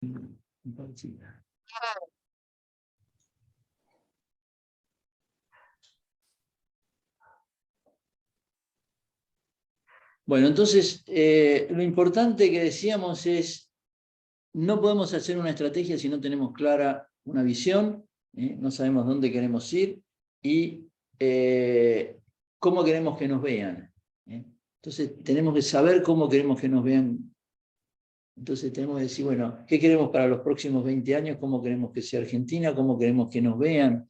Bueno, entonces, lo importante que decíamos es, no podemos hacer una estrategia si no tenemos clara una visión, no sabemos dónde queremos ir y cómo queremos que nos vean. Entonces, tenemos que saber cómo queremos que nos vean. Entonces tenemos que decir, bueno, ¿qué queremos para los próximos 20 años? ¿Cómo queremos que sea Argentina? ¿Cómo queremos que nos vean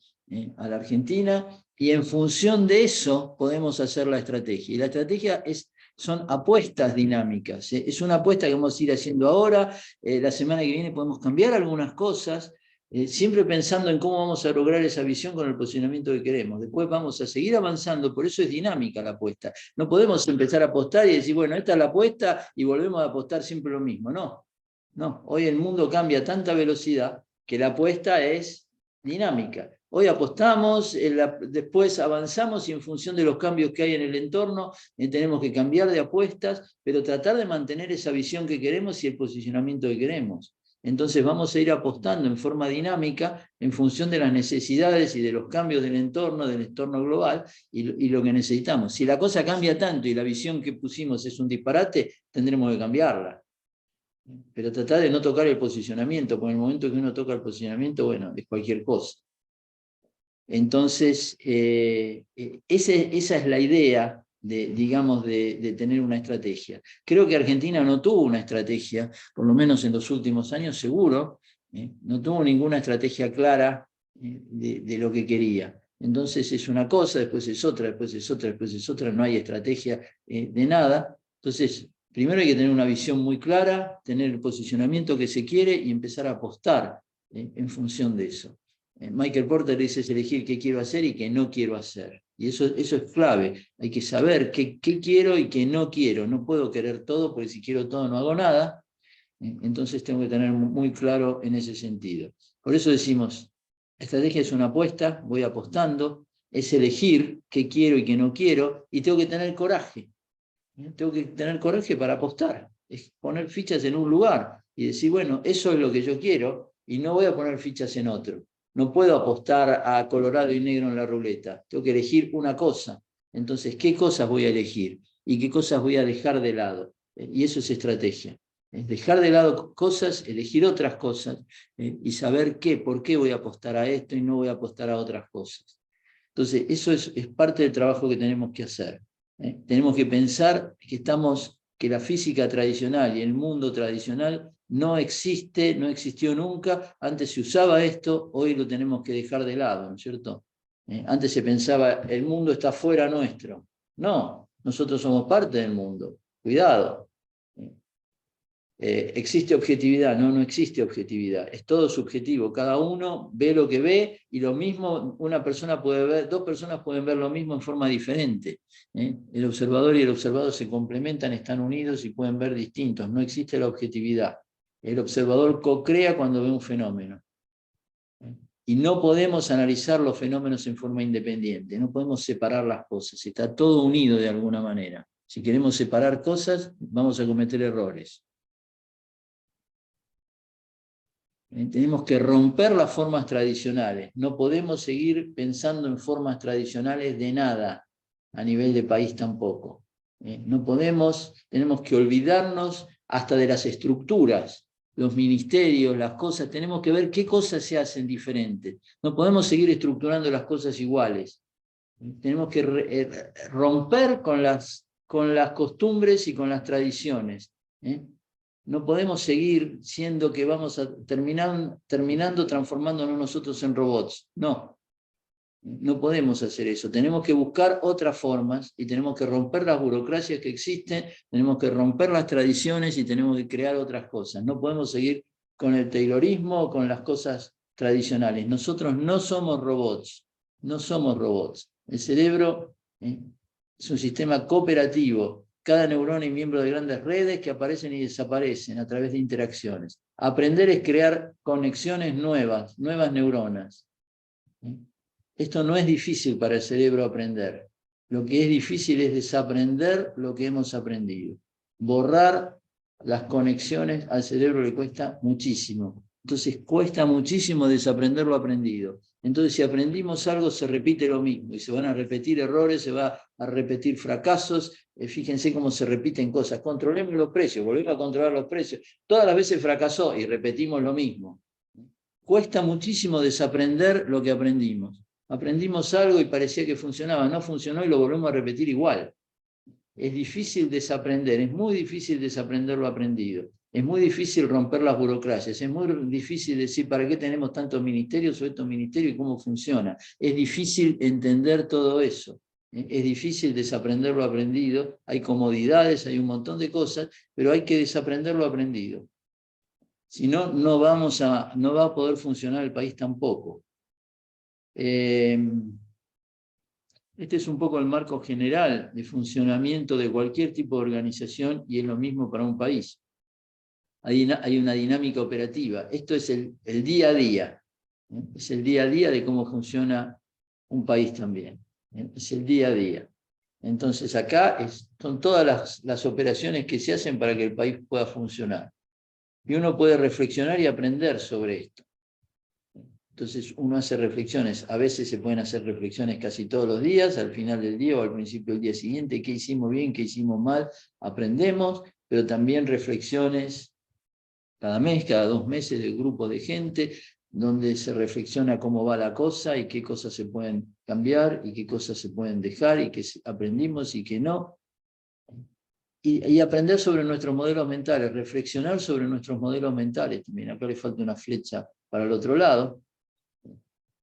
a la Argentina? Y en función de eso podemos hacer la estrategia. Y la estrategia son apuestas dinámicas. Es una apuesta que vamos a ir haciendo ahora. La semana que viene podemos cambiar algunas cosas, siempre pensando en cómo vamos a lograr esa visión con el posicionamiento que queremos. Después vamos a seguir avanzando, por eso es dinámica la apuesta. No podemos empezar a apostar y decir, bueno, esta es la apuesta y volvemos a apostar siempre lo mismo. No, hoy el mundo cambia a tanta velocidad que la apuesta es dinámica. Hoy apostamos, después avanzamos y en función de los cambios que hay en el entorno tenemos que cambiar de apuestas, pero tratar de mantener esa visión que queremos y el posicionamiento que queremos. Entonces vamos a ir apostando en forma dinámica en función de las necesidades y de los cambios del entorno global y lo que necesitamos. Si la cosa cambia tanto y la visión que pusimos es un disparate, tendremos que cambiarla. Pero tratar de no tocar el posicionamiento, porque en el momento que uno toca el posicionamiento, bueno, es cualquier cosa. Entonces, esa es la idea de tener una estrategia. Creo que Argentina no tuvo una estrategia, por lo menos en los últimos años, seguro, no tuvo ninguna estrategia clara de lo que quería. Entonces es una cosa, después es otra, después es otra, después es otra, no hay estrategia de nada. Entonces, primero hay que tener una visión muy clara, tener el posicionamiento que se quiere y empezar a apostar en función de eso. Michael Porter dice es elegir qué quiero hacer y qué no quiero hacer. Y eso es clave. Hay que saber qué quiero y qué no quiero. No puedo querer todo porque si quiero todo no hago nada. Entonces tengo que tener muy claro en ese sentido. Por eso decimos, estrategia es una apuesta, voy apostando, es elegir qué quiero y qué no quiero y tengo que tener coraje. Tengo que tener coraje para apostar. Es poner fichas en un lugar y decir, bueno, eso es lo que yo quiero y no voy a poner fichas en otro. No puedo apostar a colorado y negro en la ruleta. Tengo que elegir una cosa. Entonces, ¿qué cosas voy a elegir? ¿Y qué cosas voy a dejar de lado? Y eso es estrategia. Es dejar de lado cosas, elegir otras cosas y saber por qué voy a apostar a esto y no voy a apostar a otras cosas. Entonces, eso es parte del trabajo que tenemos que hacer. Tenemos que pensar que la física tradicional y el mundo tradicional no existe, no existió nunca, antes se usaba esto, hoy lo tenemos que dejar de lado, ¿no es cierto? Antes se pensaba, el mundo está fuera nuestro. No, nosotros somos parte del mundo, cuidado. ¿Existe objetividad? No existe objetividad, es todo subjetivo, cada uno ve lo que ve y lo mismo una persona puede ver, dos personas pueden ver lo mismo en forma diferente. El observador y el observado se complementan, están unidos y pueden ver distintos, no existe la objetividad. El observador co-crea cuando ve un fenómeno. Y no podemos analizar los fenómenos en forma independiente, no podemos separar las cosas, está todo unido de alguna manera. Si queremos separar cosas, vamos a cometer errores. Tenemos que romper las formas tradicionales. No podemos seguir pensando en formas tradicionales de nada, a nivel de país tampoco. No podemos, tenemos que olvidarnos hasta de las estructuras, los ministerios, las cosas. Tenemos que ver qué cosas se hacen diferentes. No podemos seguir estructurando las cosas iguales. Tenemos que romper con las costumbres y con las tradiciones. No podemos seguir siendo que vamos a terminando transformándonos nosotros en robots. No podemos hacer eso. Tenemos que buscar otras formas y tenemos que romper las burocracias que existen, tenemos que romper las tradiciones y tenemos que crear otras cosas. No podemos seguir con el taylorismo o con las cosas tradicionales. Nosotros no somos robots, no somos robots. El cerebro es un sistema cooperativo. Cada neurona y miembro de grandes redes que aparecen y desaparecen a través de interacciones. Aprender es crear conexiones nuevas neuronas. Esto no es difícil para el cerebro aprender. Lo que es difícil es desaprender lo que hemos aprendido. Borrar las conexiones al cerebro le cuesta muchísimo. Entonces cuesta muchísimo desaprender lo aprendido. Entonces si aprendimos algo se repite lo mismo y se van a repetir errores, se va a repetir fracasos. Fíjense cómo se repiten cosas. Controlemos los precios, volvemos a controlar los precios. Todas las veces fracasó y repetimos lo mismo. Cuesta muchísimo desaprender lo que aprendimos. Aprendimos algo y parecía que funcionaba, no funcionó y lo volvemos a repetir igual. Es difícil desaprender, es muy difícil desaprender lo aprendido. Es muy difícil romper las burocracias, es muy difícil decir para qué tenemos tantos ministerios o estos ministerios y cómo funciona. Es difícil entender todo eso. Es difícil desaprender lo aprendido. Hay comodidades, hay un montón de cosas, pero hay que desaprender lo aprendido. Si no, no va a poder funcionar el país tampoco. Este es un poco el marco general de funcionamiento de cualquier tipo de organización y es lo mismo para un país. Hay una dinámica operativa. Esto es el día a día. Es el día a día de cómo funciona un país también. Es el día a día. Entonces acá son todas las operaciones que se hacen para que el país pueda funcionar. Y uno puede reflexionar y aprender sobre esto. Entonces uno hace reflexiones, a veces se pueden hacer reflexiones casi todos los días, al final del día o al principio del día siguiente, qué hicimos bien, qué hicimos mal, aprendemos, pero también reflexiones cada mes, cada 2 meses de grupos de gente, donde se reflexiona cómo va la cosa y qué cosas se pueden cambiar y qué cosas se pueden dejar y qué aprendimos y qué no. Y aprender sobre nuestros modelos mentales, reflexionar sobre nuestros modelos mentales. También acá le falta una flecha para el otro lado.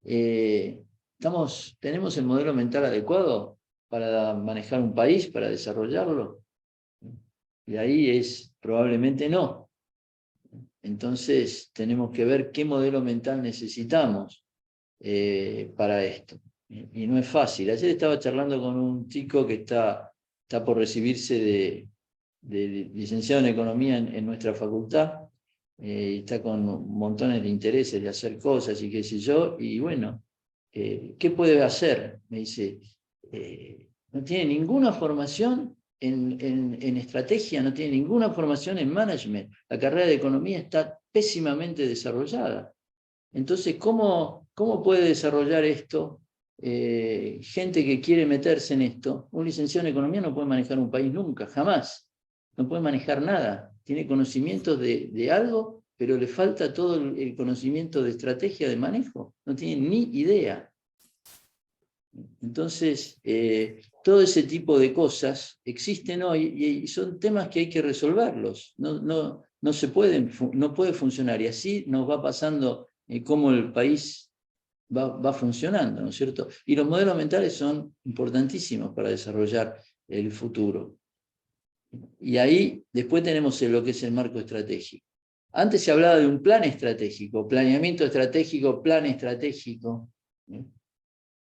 ¿Tenemos el modelo mental adecuado para manejar un país, para desarrollarlo? Y ahí probablemente no. Entonces tenemos que ver qué modelo mental necesitamos para esto. Y no es fácil. Ayer estaba charlando con un chico que está por recibirse de licenciado en Economía en nuestra facultad. Está con montones de intereses de hacer cosas y qué sé yo. Y bueno, ¿qué puede hacer? Me dice, no tiene ninguna formación en estrategia, no tiene ninguna formación en management. La carrera de economía está pésimamente desarrollada. Entonces, ¿cómo puede desarrollar esto gente que quiere meterse en esto? Un licenciado en economía no puede manejar un país nunca, jamás. No puede manejar nada. Tiene conocimientos de algo, pero le falta todo el conocimiento de estrategia de manejo. No tiene ni idea. Entonces, todo ese tipo de cosas existen hoy y son temas que hay que resolverlos. No puede funcionar. Y así nos va pasando cómo el país va funcionando, ¿no es cierto? Y los modelos mentales son importantísimos para desarrollar el futuro. Y ahí después tenemos lo que es el marco estratégico. Antes se hablaba de un plan estratégico, planeamiento estratégico, plan estratégico.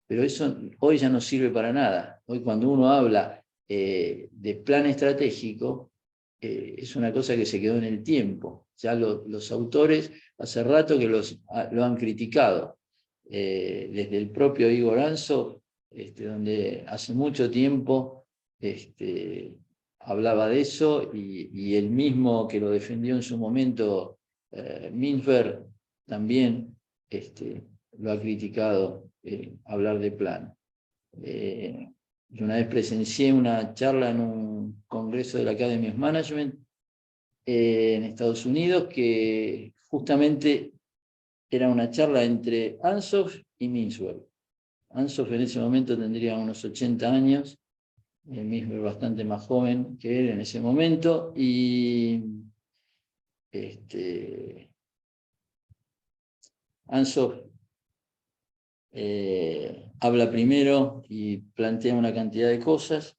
Pero eso hoy ya no sirve para nada. Hoy cuando uno habla de plan estratégico, es una cosa que se quedó en el tiempo. Ya los autores hace rato que lo han criticado. Desde el propio Igor Anso, donde hace mucho tiempo hablaba de eso, y el mismo que lo defendió en su momento, Minfer, también lo ha criticado, hablar de plan. Yo una vez presencié una charla en un congreso de la Academy of Management en Estados Unidos, que justamente era una charla entre Ansoff y Mintzberg. Ansoff en ese momento tendría unos 80 años, Mintzberg bastante más joven que él en ese momento, y Ansoff habla primero y plantea una cantidad de cosas.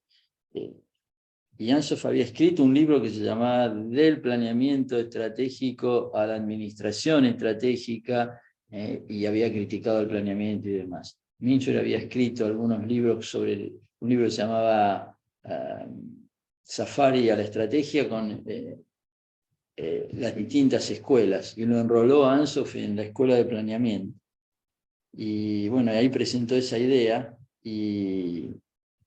Y Ansoff había escrito un libro que se llamaba Del planeamiento estratégico a la administración estratégica, y había criticado el planeamiento y demás. Mintzberg había escrito algunos libros un libro que se llamaba Safari a la estrategia, con las distintas escuelas, y lo enroló a Ansoff en la escuela de planeamiento. Y bueno, ahí presentó esa idea, y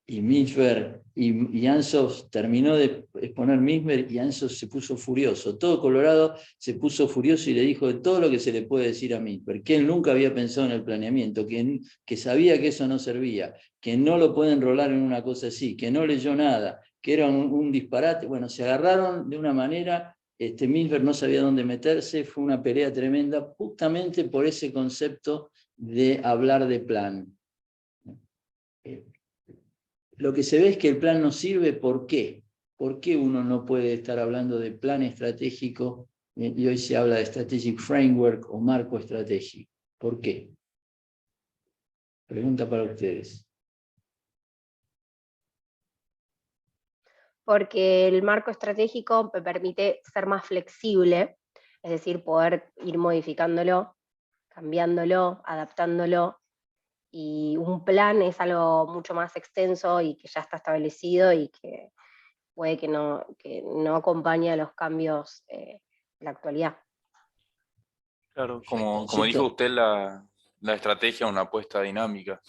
Mintzberg y Ansos terminó de exponer Mismer y Ansos se puso furioso. Todo Colorado se puso furioso y le dijo de todo lo que se le puede decir a Mismer, que él nunca había pensado en el planeamiento, que sabía que eso no servía, que no lo puede enrolar en una cosa así, que no leyó nada, que era un disparate. Bueno, se agarraron de una manera, Mismer no sabía dónde meterse, fue una pelea tremenda, justamente por ese concepto de hablar de plan. Lo que se ve es que el plan no sirve, ¿por qué? ¿Por qué uno no puede estar hablando de plan estratégico y hoy se habla de strategic framework o marco estratégico? ¿Por qué? Pregunta para ustedes. Porque el marco estratégico me permite ser más flexible, es decir, poder ir modificándolo, cambiándolo, adaptándolo, y un plan es algo mucho más extenso y que ya está establecido y que puede que no acompañe a los cambios de la actualidad. Claro, como dijo usted, la estrategia es una apuesta dinámica.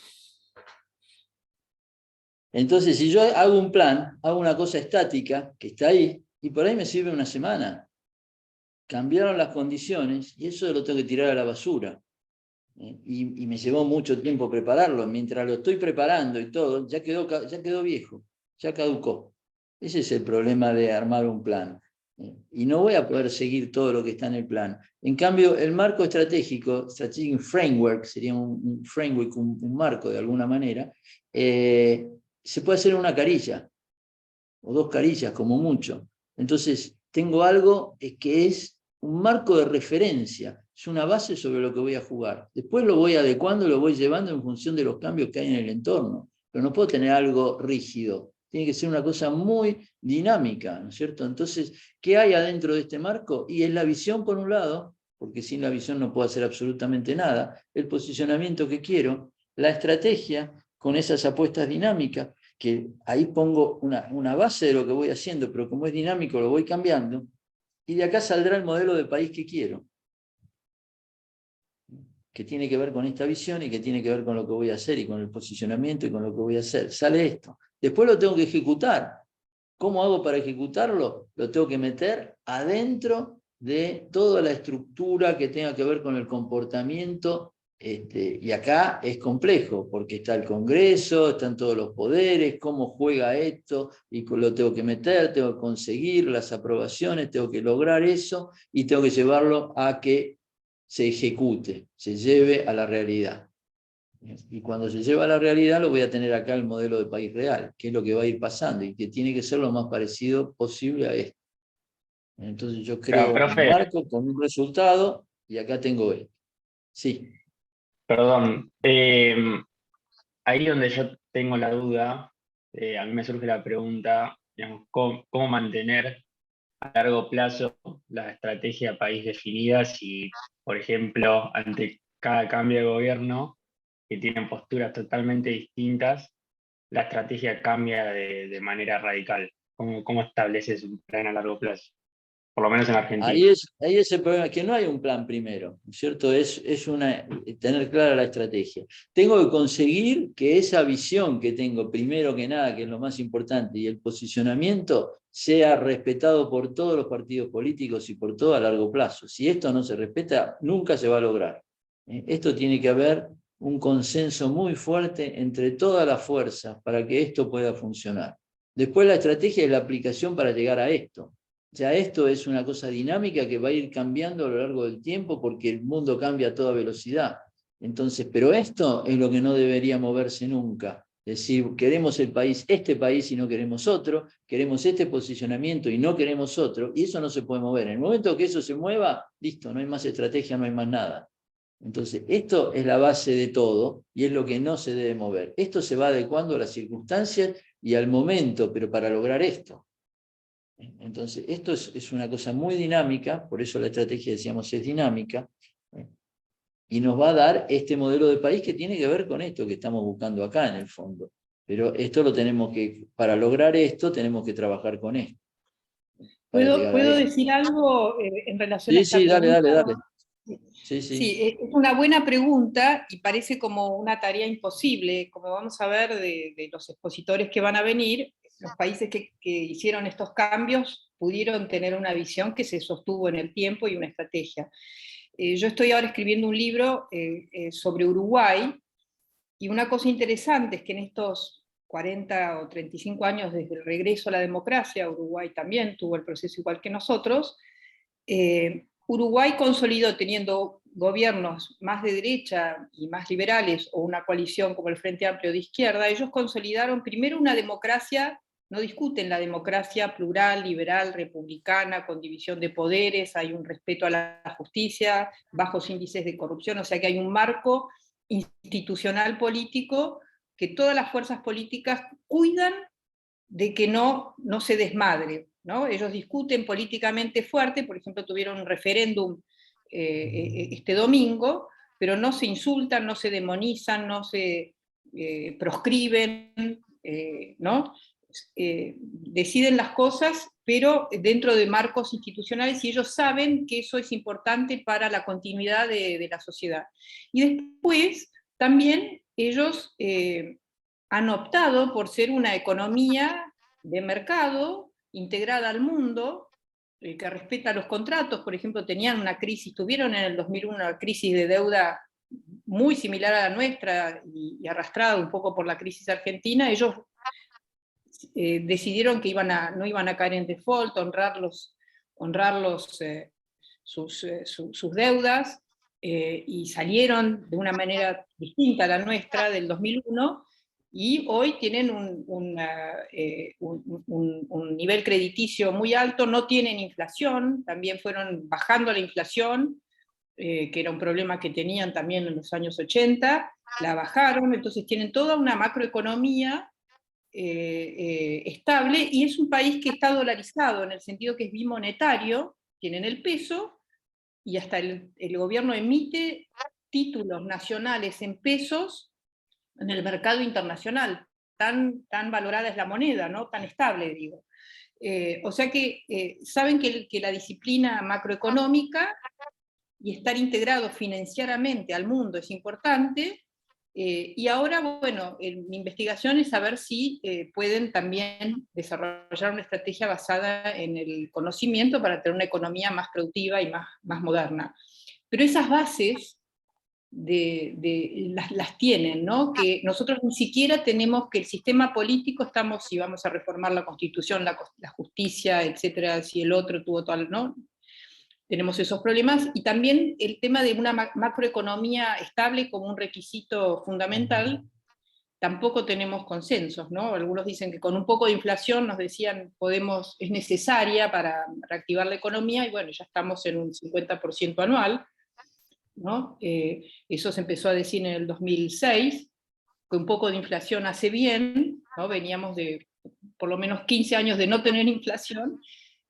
Entonces, si yo hago un plan, hago una cosa estática que está ahí, y por ahí me sirve una semana. Cambiaron las condiciones y eso lo tengo que tirar a la basura. Y me llevó mucho tiempo prepararlo. Mientras lo estoy preparando y todo, ya quedó viejo, ya caducó. Ese es el problema de armar un plan. Y no voy a poder seguir todo lo que está en el plan. En cambio, el marco estratégico, Strategic Framework, sería un framework, un marco de alguna manera, se puede hacer una carilla, o 2 carillas como mucho. Entonces, tengo algo que es un marco de referencia, es una base sobre lo que voy a jugar. Después lo voy adecuando, lo voy llevando en función de los cambios que hay en el entorno, pero no puedo tener algo rígido, tiene que ser una cosa muy dinámica, ¿no es cierto? Entonces, ¿qué hay adentro de este marco? Y es la visión por un lado, porque sin la visión no puedo hacer absolutamente nada, el posicionamiento que quiero, la estrategia con esas apuestas dinámicas, que ahí pongo una base de lo que voy haciendo, pero como es dinámico lo voy cambiando, y de acá saldrá el modelo de país que quiero, que tiene que ver con esta visión y que tiene que ver con lo que voy a hacer y con el posicionamiento y con lo que voy a hacer. Sale esto. Después lo tengo que ejecutar. ¿Cómo hago para ejecutarlo? Lo tengo que meter adentro de toda la estructura que tenga que ver con el comportamiento. Y acá es complejo, porque está el Congreso, están todos los poderes, cómo juega esto, y lo tengo que meter, tengo que conseguir las aprobaciones, tengo que lograr eso, y tengo que llevarlo a que se ejecute, se lleve a la realidad. Y cuando se lleva a la realidad lo voy a tener acá el modelo de país real, que es lo que va a ir pasando, y que tiene que ser lo más parecido posible a esto. Entonces yo creo Pero, un profe, marco con un resultado, y acá tengo esto. Sí. perdón, ahí donde yo tengo la duda, a mí me surge la pregunta, digamos, ¿cómo mantener a largo plazo la estrategia país definida si, por ejemplo, ante cada cambio de gobierno, que tienen posturas totalmente distintas, la estrategia cambia de manera radical? ¿Cómo estableces un plan a largo plazo? Por lo menos en Argentina. Ahí es el problema, que no hay un plan primero, ¿no es cierto? Es tener clara la estrategia. Tengo que conseguir que esa visión que tengo, primero que nada, que es lo más importante, y el posicionamiento, sea respetado por todos los partidos políticos y por todo a largo plazo. Si esto no se respeta, nunca se va a lograr. Esto tiene que haber un consenso muy fuerte entre todas las fuerzas para que esto pueda funcionar. Después la estrategia es la aplicación para llegar a esto. Ya esto es una cosa dinámica que va a ir cambiando a lo largo del tiempo porque el mundo cambia a toda velocidad. Entonces, pero esto es lo que no debería moverse nunca. Es decir, queremos este país y no queremos otro, queremos este posicionamiento y no queremos otro, y eso no se puede mover. En el momento que eso se mueva, listo, no hay más estrategia, no hay más nada. Entonces, esto es la base de todo y es lo que no se debe mover. Esto se va adecuando a las circunstancias y al momento, pero para lograr esto. Entonces, esto es una cosa muy dinámica, por eso la estrategia, decíamos, es dinámica, y nos va a dar este modelo de país que tiene que ver con esto que estamos buscando acá en el fondo. Pero esto lo tenemos que, para lograr esto, tenemos que trabajar con esto. ¿Puedo decir algo en relación a Sí, esta sí, pregunta? dale. Sí, Sí, sí. es una buena pregunta y parece como una tarea imposible. Como vamos a ver de los expositores que van a venir, los países que hicieron estos cambios pudieron tener una visión que se sostuvo en el tiempo y una estrategia. Yo estoy ahora escribiendo un libro sobre Uruguay, y una cosa interesante es que en estos 40 o 35 años desde el regreso a la democracia, Uruguay también tuvo el proceso igual que nosotros, Uruguay consolidó, teniendo gobiernos más de derecha y más liberales, o una coalición como el Frente Amplio de izquierda, ellos consolidaron primero una democracia, no discuten la democracia plural, liberal, republicana, con división de poderes, hay un respeto a la justicia, bajos índices de corrupción, o sea que hay un marco institucional político que todas las fuerzas políticas cuidan de que no se desmadre, ¿no? Ellos discuten políticamente fuerte, por ejemplo tuvieron un referéndum este domingo, pero no se insultan, no se demonizan, no se proscriben, ¿no? Deciden las cosas, pero dentro de marcos institucionales, y ellos saben que eso es importante para la continuidad de la sociedad. Y después, también ellos han optado por ser una economía de mercado, integrada al mundo, que respeta los contratos. Por ejemplo, tenían una crisis, tuvieron en el 2001 una crisis de deuda muy similar a la nuestra, y arrastrada un poco por la crisis argentina. Ellos decidieron que no iban a caer en default, honrar sus deudas, y salieron de una manera distinta a la nuestra del 2001, y hoy tienen un nivel crediticio muy alto, no tienen inflación, también fueron bajando la inflación, que era un problema que tenían también en los años 80, la bajaron, entonces tienen toda una macroeconomía estable, y es un país que está dolarizado, en el sentido que es bimonetario, tienen el peso, y hasta el gobierno emite títulos nacionales en pesos en el mercado internacional, tan valorada es la moneda, ¿no? Tan estable, digo. O sea que saben que la disciplina macroeconómica y estar integrado financieramente al mundo es importante. Y ahora, bueno, mi investigación es saber si pueden también desarrollar una estrategia basada en el conocimiento para tener una economía más productiva y más moderna. Pero esas bases las tienen, ¿no? Que nosotros ni siquiera tenemos que el sistema político, estamos, si vamos a reformar la Constitución, la justicia, etcétera, si el otro tuvo tal, ¿no? Tenemos esos problemas, y también el tema de una macroeconomía estable como un requisito fundamental, tampoco tenemos consensos, ¿no? Algunos dicen que con un poco de inflación, nos decían, es necesaria para reactivar la economía, y bueno, ya estamos en un 50% anual, ¿no? Eso se empezó a decir en el 2006, que un poco de inflación hace bien, ¿no? Veníamos de por lo menos 15 años de no tener inflación,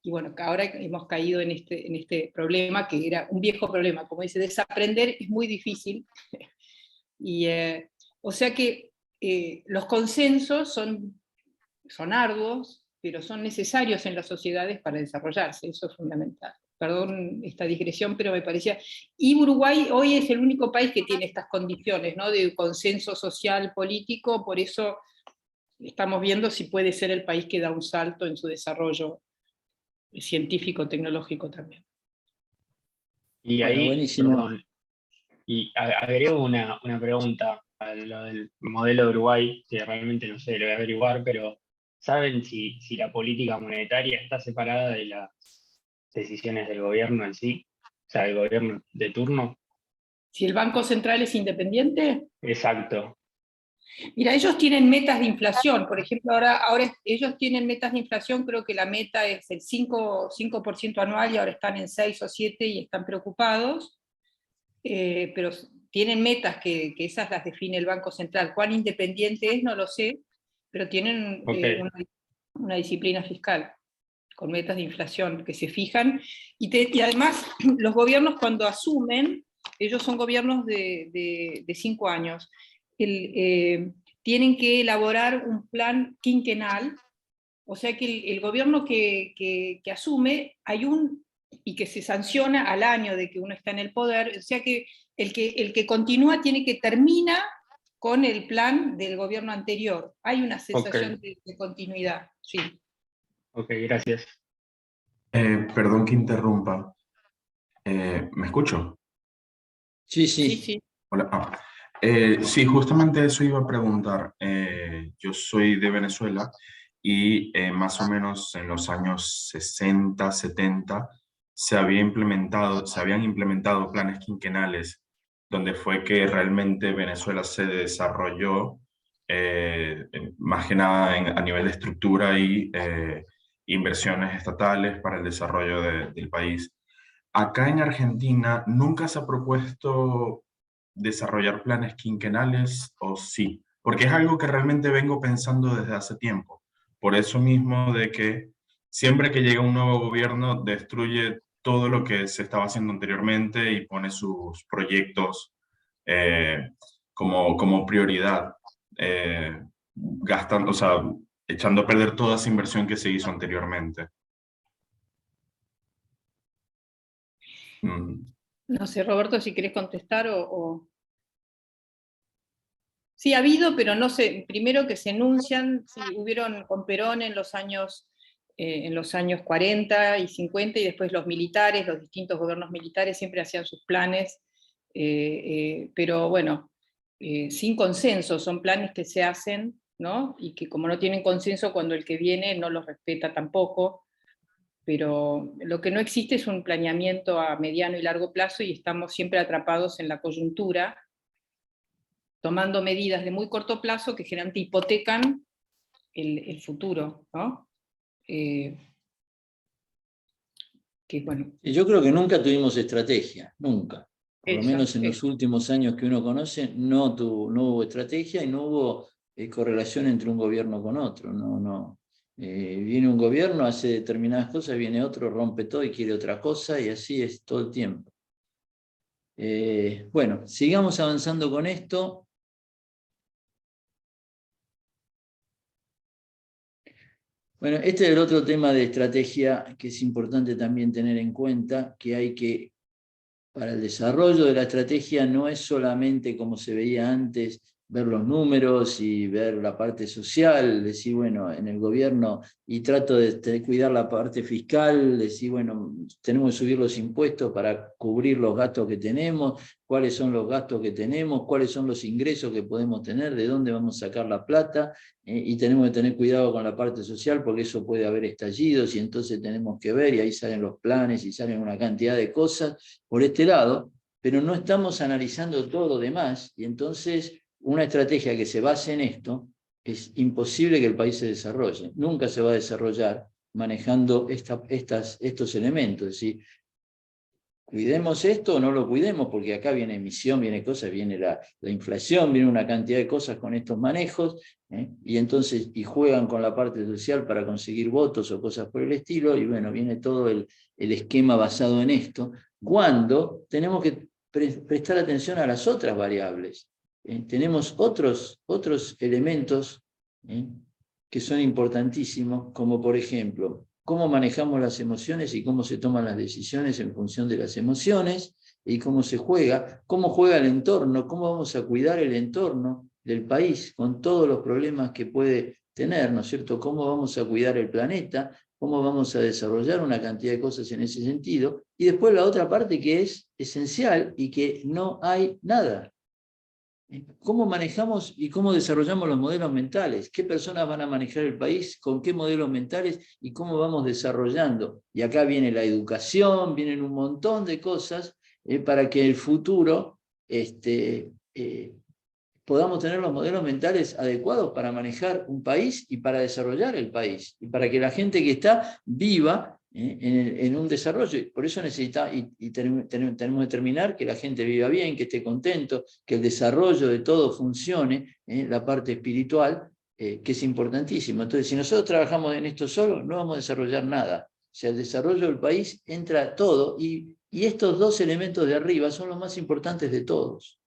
y bueno, que ahora hemos caído en este problema, que era un viejo problema, como dice, desaprender es muy difícil, y o sea que los consensos son arduos, pero son necesarios en las sociedades para desarrollarse, eso es fundamental. Perdón esta digresión, pero me parecía... Y Uruguay hoy es el único país que tiene estas condiciones, ¿no? De consenso social, político, por eso estamos viendo si puede ser el país que da un salto en su desarrollo científico, tecnológico también. Y Bueno, ahí, buenísimo. perdón, y agrego una pregunta a lo del modelo de Uruguay, que realmente no sé, lo voy a averiguar, pero ¿saben si la política monetaria está separada de las decisiones del gobierno en sí? O sea, del gobierno de turno. Si el Banco Central es independiente. Exacto. Mira, ellos tienen metas de inflación, por ejemplo, ahora ellos tienen metas de inflación, creo que la meta es el 5% anual, y ahora están en 6 o 7 y están preocupados, pero tienen metas que esas las define el Banco Central. ¿Cuán independiente es? No lo sé, pero tienen una disciplina fiscal con metas de inflación que se fijan, y además los gobiernos cuando asumen, ellos son gobiernos de 5 años, tienen que elaborar un plan quinquenal, o sea que el gobierno que asume, y que se sanciona al año de que uno está en el poder, o sea que el que continúa tiene que terminar con el plan del gobierno anterior. Hay una sensación de continuidad, sí. Ok, gracias. Perdón que interrumpa. ¿Me escucho? Sí, Sí, sí. sí. Hola. Sí, justamente eso iba a preguntar. Yo soy de Venezuela y más o menos en los años 60, 70 se habían implementado planes quinquenales donde fue que realmente Venezuela se desarrolló más que nada a nivel de estructura y inversiones estatales para el desarrollo del país. Acá en Argentina nunca se ha propuesto desarrollar planes quinquenales, o sí, porque es algo que realmente vengo pensando desde hace tiempo. Por eso mismo de que siempre que llega un nuevo gobierno destruye todo lo que se estaba haciendo anteriormente y pone sus proyectos como prioridad, gastando, o sea, echando a perder toda esa inversión que se hizo anteriormente. No sé, Roberto, si querés contestar o... Sí, ha habido, pero no sé, primero que se enuncian, sí, hubieron con Perón en los años 40 y 50, y después los militares, los distintos gobiernos militares siempre hacían sus planes, pero bueno, sin consenso, son planes que se hacen, ¿no? Y que como no tienen consenso, cuando el que viene no los respeta tampoco, pero lo que no existe es un planeamiento a mediano y largo plazo, y estamos siempre atrapados en la coyuntura, tomando medidas de muy corto plazo que generalmente hipotecan el futuro, ¿no? Que bueno. Yo creo que nunca tuvimos estrategia, nunca. Por lo menos en los Eso. últimos años que uno conoce, no hubo estrategia y no hubo correlación entre un gobierno con otro. No. Viene un gobierno, hace determinadas cosas, viene otro, rompe todo y quiere otra cosa, y así es todo el tiempo. Bueno, sigamos avanzando con esto. Bueno, este es el otro tema de estrategia que es importante también tener en cuenta, que hay que, para el desarrollo de la estrategia, no es solamente como se veía antes, ver los números y ver la parte social, decir, bueno, en el gobierno, y trato de cuidar la parte fiscal, decir, bueno, tenemos que subir los impuestos para cubrir los gastos que tenemos, cuáles son los gastos que tenemos, cuáles son los ingresos que podemos tener, de dónde vamos a sacar la plata, y tenemos que tener cuidado con la parte social, porque eso puede haber estallidos, y entonces tenemos que ver, y ahí salen los planes, y salen una cantidad de cosas por este lado, pero no estamos analizando todo lo demás, y entonces una estrategia que se base en esto, es imposible que el país se desarrolle. Nunca se va a desarrollar manejando estos elementos. Es decir, cuidemos esto o no lo cuidemos, porque acá viene emisión, viene cosas, viene la inflación, viene una cantidad de cosas con estos manejos, y entonces juegan con la parte social para conseguir votos o cosas por el estilo, y bueno, viene todo el esquema basado en esto, cuando tenemos que prestar atención a las otras variables. Tenemos otros elementos que son importantísimos, como por ejemplo, cómo manejamos las emociones y cómo se toman las decisiones en función de las emociones, y cómo se juega, cómo juega el entorno, cómo vamos a cuidar el entorno del país con todos los problemas que puede tener, ¿no es cierto? Cómo vamos a cuidar el planeta, cómo vamos a desarrollar una cantidad de cosas en ese sentido, y después la otra parte que es esencial y que no hay nada. ¿Cómo manejamos y cómo desarrollamos los modelos mentales? ¿Qué personas van a manejar el país? ¿Con qué modelos mentales? ¿Y cómo vamos desarrollando? Y acá viene la educación, vienen un montón de cosas para que en el futuro podamos tener los modelos mentales adecuados para manejar un país y para desarrollar el país. Y para que la gente que está viva en un desarrollo. Por eso tenemos que determinar que la gente viva bien, que esté contento, que el desarrollo de todo funcione, la parte espiritual, que es importantísimo. Entonces, si nosotros trabajamos en esto solo, no vamos a desarrollar nada. O sea, el desarrollo del país entra todo, y estos dos elementos de arriba son los más importantes de todos.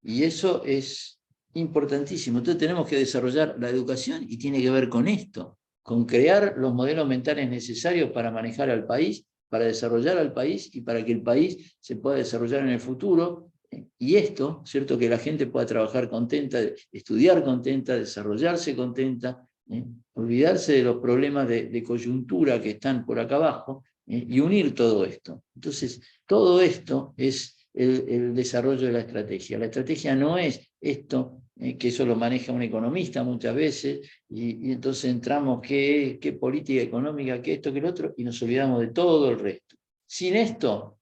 Y eso es importantísimo. Entonces tenemos que desarrollar la educación, y tiene que ver con esto, con crear los modelos mentales necesarios para manejar al país, para desarrollar al país y para que el país se pueda desarrollar en el futuro, Y esto, ¿cierto? Que la gente pueda trabajar contenta, estudiar contenta, desarrollarse contenta, olvidarse de los problemas de coyuntura que están por acá abajo, y unir todo esto. Entonces, todo esto es el desarrollo de la estrategia. La estrategia no es esto, que eso lo maneja un economista muchas veces, y entonces entramos, ¿qué política económica, qué esto, qué lo otro? Y nos olvidamos de todo el resto. Sin esto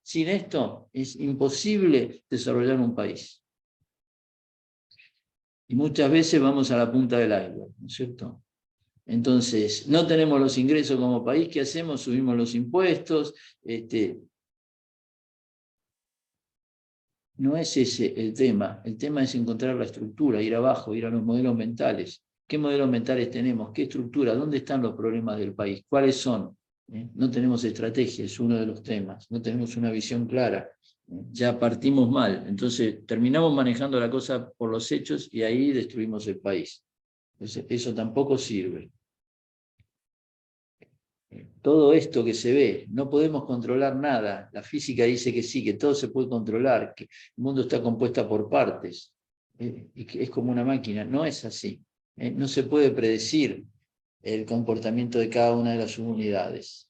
es imposible desarrollar un país. Y muchas veces vamos a la punta del iceberg, ¿no es cierto? Entonces, no tenemos los ingresos como país, ¿qué hacemos? Subimos los impuestos. No es ese el tema es encontrar la estructura, ir abajo, ir a los modelos mentales. ¿Qué modelos mentales tenemos? ¿Qué estructura? ¿Dónde están los problemas del país? ¿Cuáles son? No tenemos estrategia, es uno de los temas. No tenemos una visión clara. Ya partimos mal. Entonces, terminamos manejando la cosa por los hechos y ahí destruimos el país. Entonces, eso tampoco sirve. Todo esto que se ve, no podemos controlar nada. La física dice que sí, que todo se puede controlar, que el mundo está compuesto por partes, y que es como una máquina. No es así. No se puede predecir el comportamiento de cada una de las subunidades.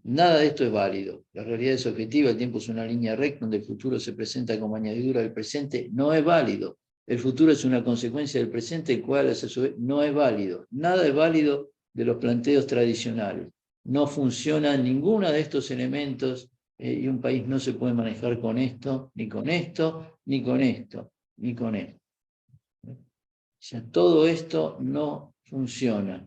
Nada de esto es válido. La realidad es objetiva, el tiempo es una línea recta donde el futuro se presenta como añadidura del presente. No es válido. El futuro es una consecuencia del presente, el cual a su vez no es válido. Nada es válido de los planteos tradicionales. No funciona ninguno de estos elementos, y un país no se puede manejar con esto, ni con esto, ni con esto, ni con esto. O sea, todo esto no funciona.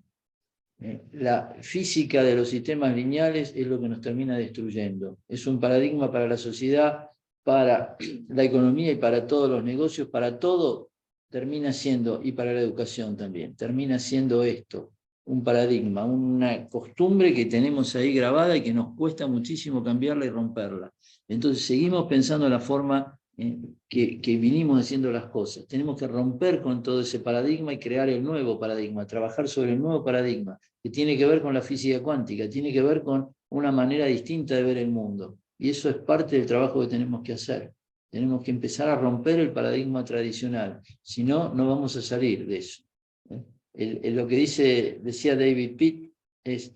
La física de los sistemas lineales es lo que nos termina destruyendo. Es un paradigma para la sociedad, para la economía y para todos los negocios, para todo termina siendo, y para la educación también, termina siendo esto, un paradigma, una costumbre que tenemos ahí grabada y que nos cuesta muchísimo cambiarla y romperla. Entonces seguimos pensando en la forma que vinimos haciendo las cosas. Tenemos que romper con todo ese paradigma y crear el nuevo paradigma, trabajar sobre el nuevo paradigma, que tiene que ver con la física cuántica, tiene que ver con una manera distinta de ver el mundo. Y eso es parte del trabajo que tenemos que hacer. Tenemos que empezar a romper el paradigma tradicional, si no, no vamos a salir de eso. Lo que decía David Pitt es: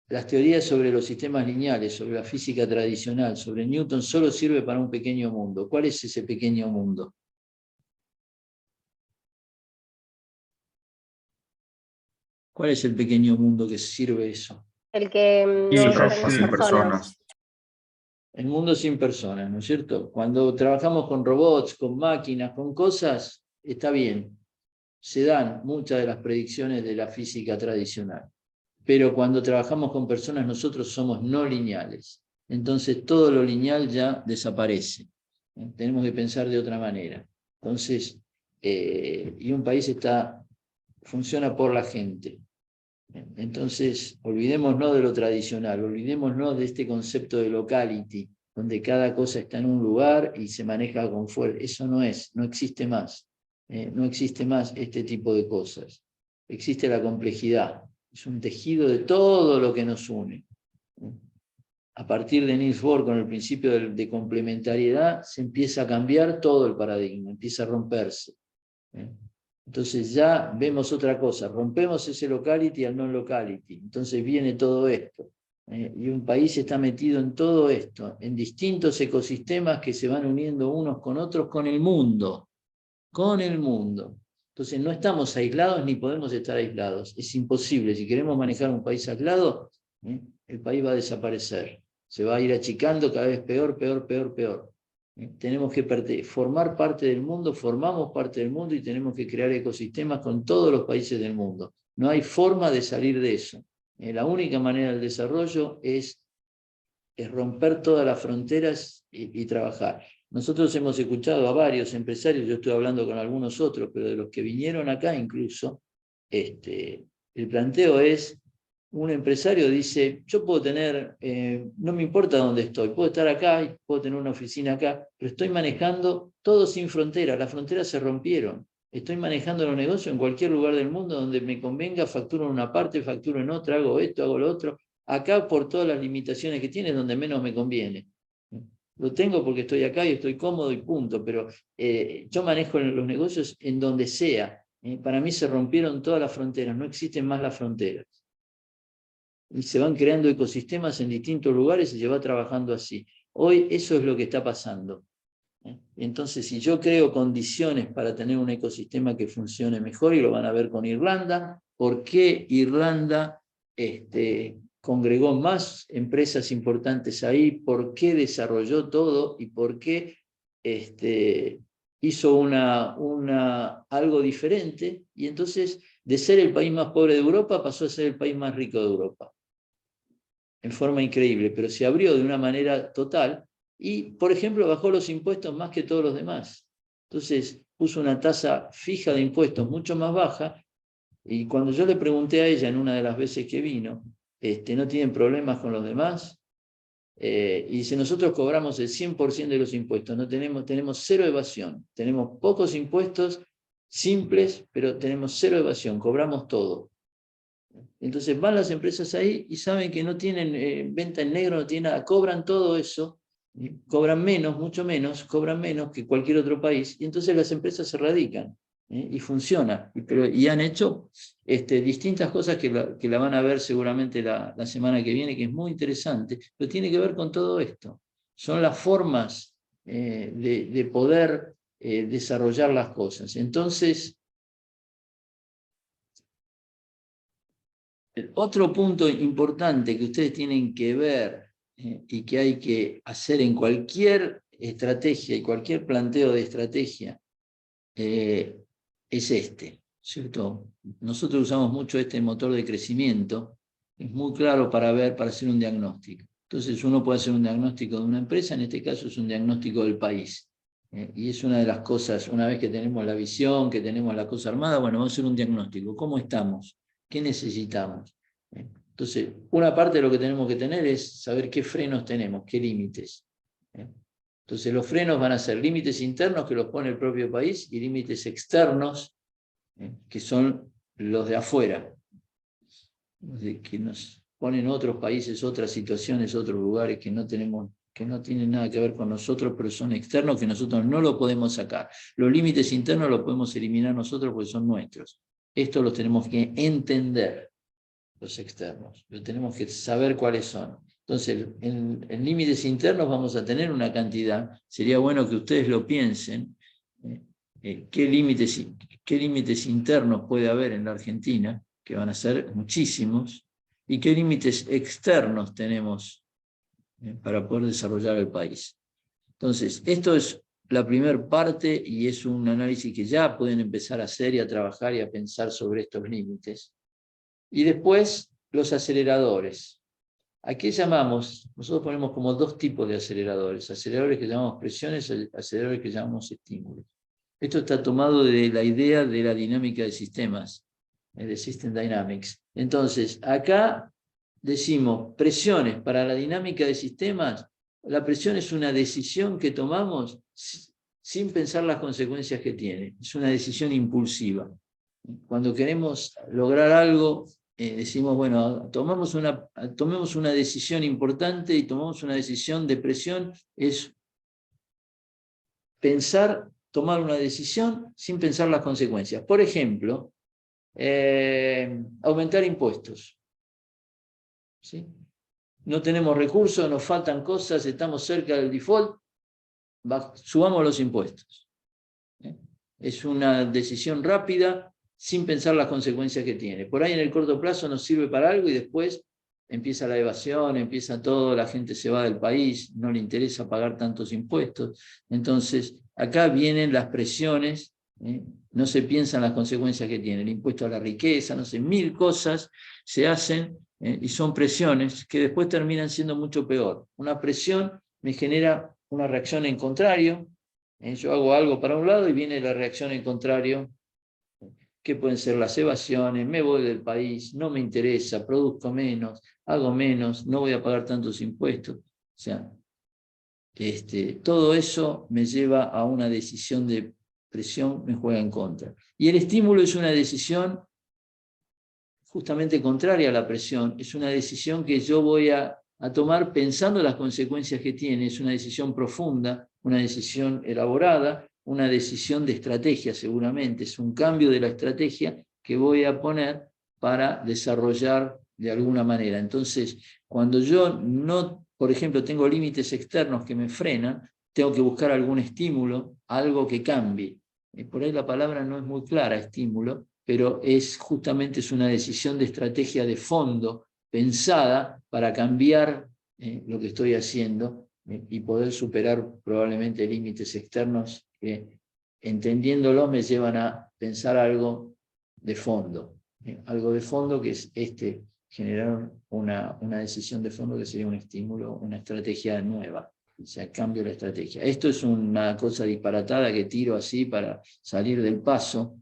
las teorías sobre los sistemas lineales, sobre la física tradicional, sobre Newton, solo sirve para un pequeño mundo. ¿Cuál es ese pequeño mundo? ¿Cuál es el pequeño mundo que sirve eso? El que no tenemos Sin personas. personas. El mundo sin personas, ¿no es cierto? Cuando trabajamos con robots, con máquinas, con cosas, está bien. Se dan muchas de las predicciones de la física tradicional. Pero cuando trabajamos con personas, nosotros somos no lineales. Entonces todo lo lineal ya desaparece. Tenemos que pensar de otra manera. Entonces, y un país funciona por la gente. Entonces, olvidémonos de lo tradicional, olvidémonos de este concepto de locality, donde cada cosa está en un lugar y se maneja con fuerza. Eso no existe más. No existe más este tipo de cosas. Existe la complejidad. Es un tejido de todo lo que nos une. A partir de Niels Bohr, con el principio de complementariedad, se empieza a cambiar todo el paradigma, empieza a romperse. Entonces ya vemos otra cosa, rompemos ese locality al non-locality. Entonces viene todo esto. Y un país está metido en todo esto, en distintos ecosistemas que se van uniendo unos con otros con el mundo. Con el mundo. Entonces no estamos aislados ni podemos estar aislados. Es imposible. Si queremos manejar un país aislado, el país va a desaparecer. Se va a ir achicando cada vez peor, peor, peor, peor. Tenemos que formar parte del mundo, formamos parte del mundo y tenemos que crear ecosistemas con todos los países del mundo. No hay forma de salir de eso. La única manera del desarrollo es romper todas las fronteras y trabajar. Nosotros hemos escuchado a varios empresarios, yo estoy hablando con algunos otros, pero de los que vinieron acá incluso, el planteo es: un empresario dice, yo puedo tener, no me importa dónde estoy, puedo estar acá y puedo tener una oficina acá, pero estoy manejando todo sin fronteras, las fronteras se rompieron. Estoy manejando los negocios en cualquier lugar del mundo donde me convenga, facturo en una parte, facturo en otra, hago esto, hago lo otro. Acá, por todas las limitaciones que tiene, es donde menos me conviene. Lo tengo porque estoy acá y estoy cómodo y punto, pero yo manejo los negocios en donde sea. Para mí se rompieron todas las fronteras, no existen más las fronteras. Y se van creando ecosistemas en distintos lugares y se va trabajando así. Hoy eso es lo que está pasando. Entonces, si yo creo condiciones para tener un ecosistema que funcione mejor, y lo van a ver con Irlanda, ¿por qué Irlanda congregó más empresas importantes ahí? ¿Por qué desarrolló todo? ¿Y por qué hizo algo diferente? Y entonces, de ser el país más pobre de Europa, pasó a ser el país más rico de Europa. En forma increíble, pero se abrió de una manera total. Y, por ejemplo, bajó los impuestos más que todos los demás. Entonces, puso una tasa fija de impuestos mucho más baja, y cuando yo le pregunté a ella en una de las veces que vino, ¿no tienen problemas con los demás? Y dice, nosotros cobramos el 100% de los impuestos, no tenemos cero evasión, tenemos pocos impuestos simples, pero tenemos cero evasión, cobramos todo. Entonces van las empresas ahí y saben que no tienen venta en negro, no tienen nada, cobran todo eso, cobran menos, mucho menos, cobran menos que cualquier otro país, y entonces las empresas se radican y funciona. Y han hecho distintas cosas que la van a ver seguramente la semana que viene, que es muy interesante, pero tiene que ver con todo esto. Son las formas de poder desarrollar las cosas. Entonces, otro punto importante que ustedes tienen que ver y que hay que hacer en cualquier estrategia y cualquier planteo de estrategia es ¿cierto? Nosotros usamos mucho este motor de crecimiento, es muy claro para hacer un diagnóstico. Entonces uno puede hacer un diagnóstico de una empresa, en este caso es un diagnóstico del país. Y es una de las cosas, una vez que tenemos la visión, que tenemos la cosa armada, bueno, vamos a hacer un diagnóstico. ¿Cómo estamos? ¿Qué necesitamos? Entonces, una parte de lo que tenemos que tener es saber qué frenos tenemos, qué límites. Entonces, los frenos van a ser límites internos que los pone el propio país y límites externos que son los de afuera, que nos ponen otros países, otras situaciones, otros lugares que no tienen nada que ver con nosotros, pero son externos que nosotros no lo podemos sacar. Los límites internos los podemos eliminar nosotros porque son nuestros. Esto los tenemos que entender, los externos. Pero tenemos que saber cuáles son. Entonces, en límites internos vamos a tener una cantidad. Sería bueno que ustedes lo piensen. ¿Qué límites internos puede haber en la Argentina? Que van a ser muchísimos. ¿Y qué límites externos tenemos para poder desarrollar el país? Entonces, esto es la primera parte y es un análisis que ya pueden empezar a hacer y a trabajar y a pensar sobre estos límites. Y después, los aceleradores. ¿A qué llamamos? Nosotros ponemos como dos tipos de aceleradores. Aceleradores que llamamos presiones y aceleradores que llamamos estímulos. Esto está tomado de la idea de la dinámica de sistemas, de System Dynamics. Entonces, acá decimos presiones para la dinámica de sistemas. La presión es una decisión que tomamos sin pensar las consecuencias que tiene. Es una decisión impulsiva. Cuando queremos lograr algo, decimos, bueno, tomemos una decisión importante y tomamos una decisión de presión, es tomar una decisión sin pensar las consecuencias. Por ejemplo, aumentar impuestos. ¿Sí? No tenemos recursos, nos faltan cosas, estamos cerca del default, subamos los impuestos. Es una decisión rápida, sin pensar las consecuencias que tiene. Por ahí en el corto plazo nos sirve para algo y después empieza la evasión, empieza todo, la gente se va del país, no le interesa pagar tantos impuestos. Entonces, acá vienen las presiones, no se piensan las consecuencias que tiene, el impuesto a la riqueza, no sé, 1000 cosas se hacen y son presiones que después terminan siendo mucho peor. Una presión me genera una reacción en contrario, yo hago algo para un lado y viene la reacción en contrario, que pueden ser las evasiones, me voy del país, no me interesa, produzco menos, hago menos, no voy a pagar tantos impuestos. O sea, todo eso me lleva a una decisión de presión, me juega en contra. Y el estímulo es una decisión justamente contraria a la presión, es una decisión que yo voy a a tomar pensando las consecuencias que tiene. Es una decisión profunda, una decisión elaborada, una decisión de estrategia seguramente. Es un cambio de la estrategia que voy a poner para desarrollar de alguna manera. Entonces, cuando yo no, por ejemplo, tengo límites externos que me frenan, tengo que buscar algún estímulo, algo que cambie. Por ahí la palabra no es muy clara, estímulo, pero justamente es una decisión de estrategia de fondo, pensada para cambiar lo que estoy haciendo y poder superar probablemente límites externos que, entendiéndolo, me llevan a pensar algo de fondo. Algo de fondo que es generar una decisión de fondo que sería un estímulo, una estrategia nueva. O sea, cambio la estrategia. Esto es una cosa disparatada que tiro así para salir del paso.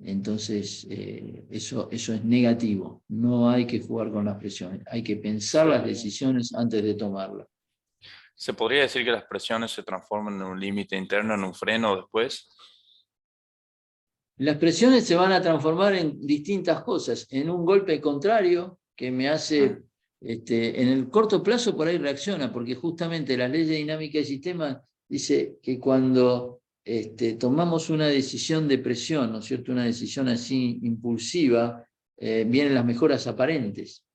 Entonces, eso es negativo. No hay que jugar con las presiones. Hay que pensar las decisiones antes de tomarlas. ¿Se podría decir que las presiones se transforman en un límite interno, en un freno después? Las presiones se van a transformar en distintas cosas. En un golpe contrario que me hace, en el corto plazo por ahí reacciona, porque justamente la ley de dinámica de sistema dice que cuando tomamos una decisión de presión, ¿no es cierto?, una decisión así impulsiva, vienen las mejoras aparentes.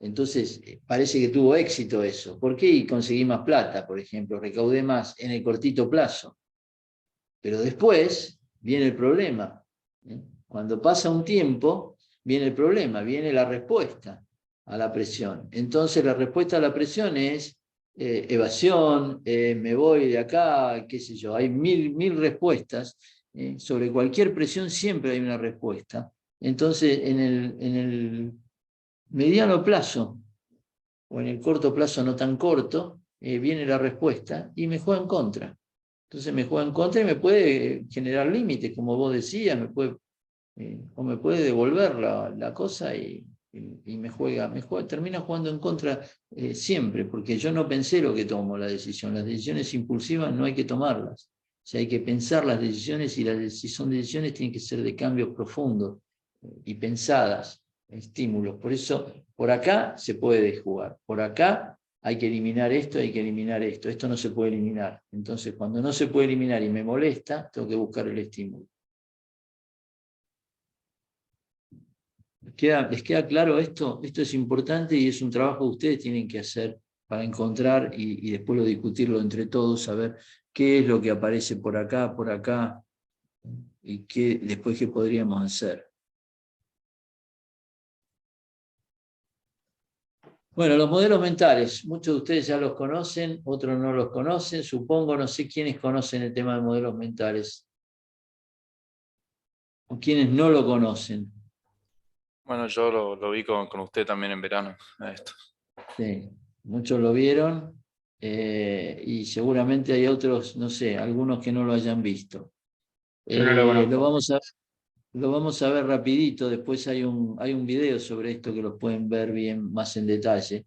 Entonces, parece que tuvo éxito eso. ¿Por qué? Y conseguí más plata, por ejemplo, recaudé más en el cortito plazo. Pero después viene el problema. Cuando pasa un tiempo, viene el problema, viene la respuesta a la presión. Entonces la respuesta a la presión es evasión, me voy de acá, qué sé yo. Hay mil respuestas. Sobre cualquier presión siempre hay una respuesta. Entonces en el mediano plazo, o en el corto plazo no tan corto, viene la respuesta y me juega en contra. Entonces me juega en contra y me puede generar límites, como vos decías, o me puede devolver la cosa y me juega, termina jugando en contra siempre, porque yo no pensé lo que tomo la decisión. Las decisiones impulsivas no hay que tomarlas. O sea, hay que pensar las decisiones, y si son decisiones tienen que ser de cambios profundos y pensadas, estímulos. Por eso, por acá se puede jugar, por acá hay que eliminar esto, hay que eliminar esto. Esto no se puede eliminar. Entonces, cuando no se puede eliminar y me molesta, tengo que buscar el estímulo. ¿Les queda claro esto? Esto es importante y es un trabajo que ustedes tienen que hacer para encontrar y después lo discutirlo entre todos, saber qué es lo que aparece por acá, y después qué podríamos hacer. Bueno, los modelos mentales, muchos de ustedes ya los conocen, otros no los conocen, supongo, no sé quiénes conocen el tema de modelos mentales, o quiénes no lo conocen. Bueno, yo lo vi con usted también en verano, a esto. Sí, muchos lo vieron, y seguramente hay otros, no sé, algunos que no lo hayan visto. Yo no lo conozco. Lo vamos a ver rapidito, después hay un video sobre esto que lo pueden ver bien más en detalle.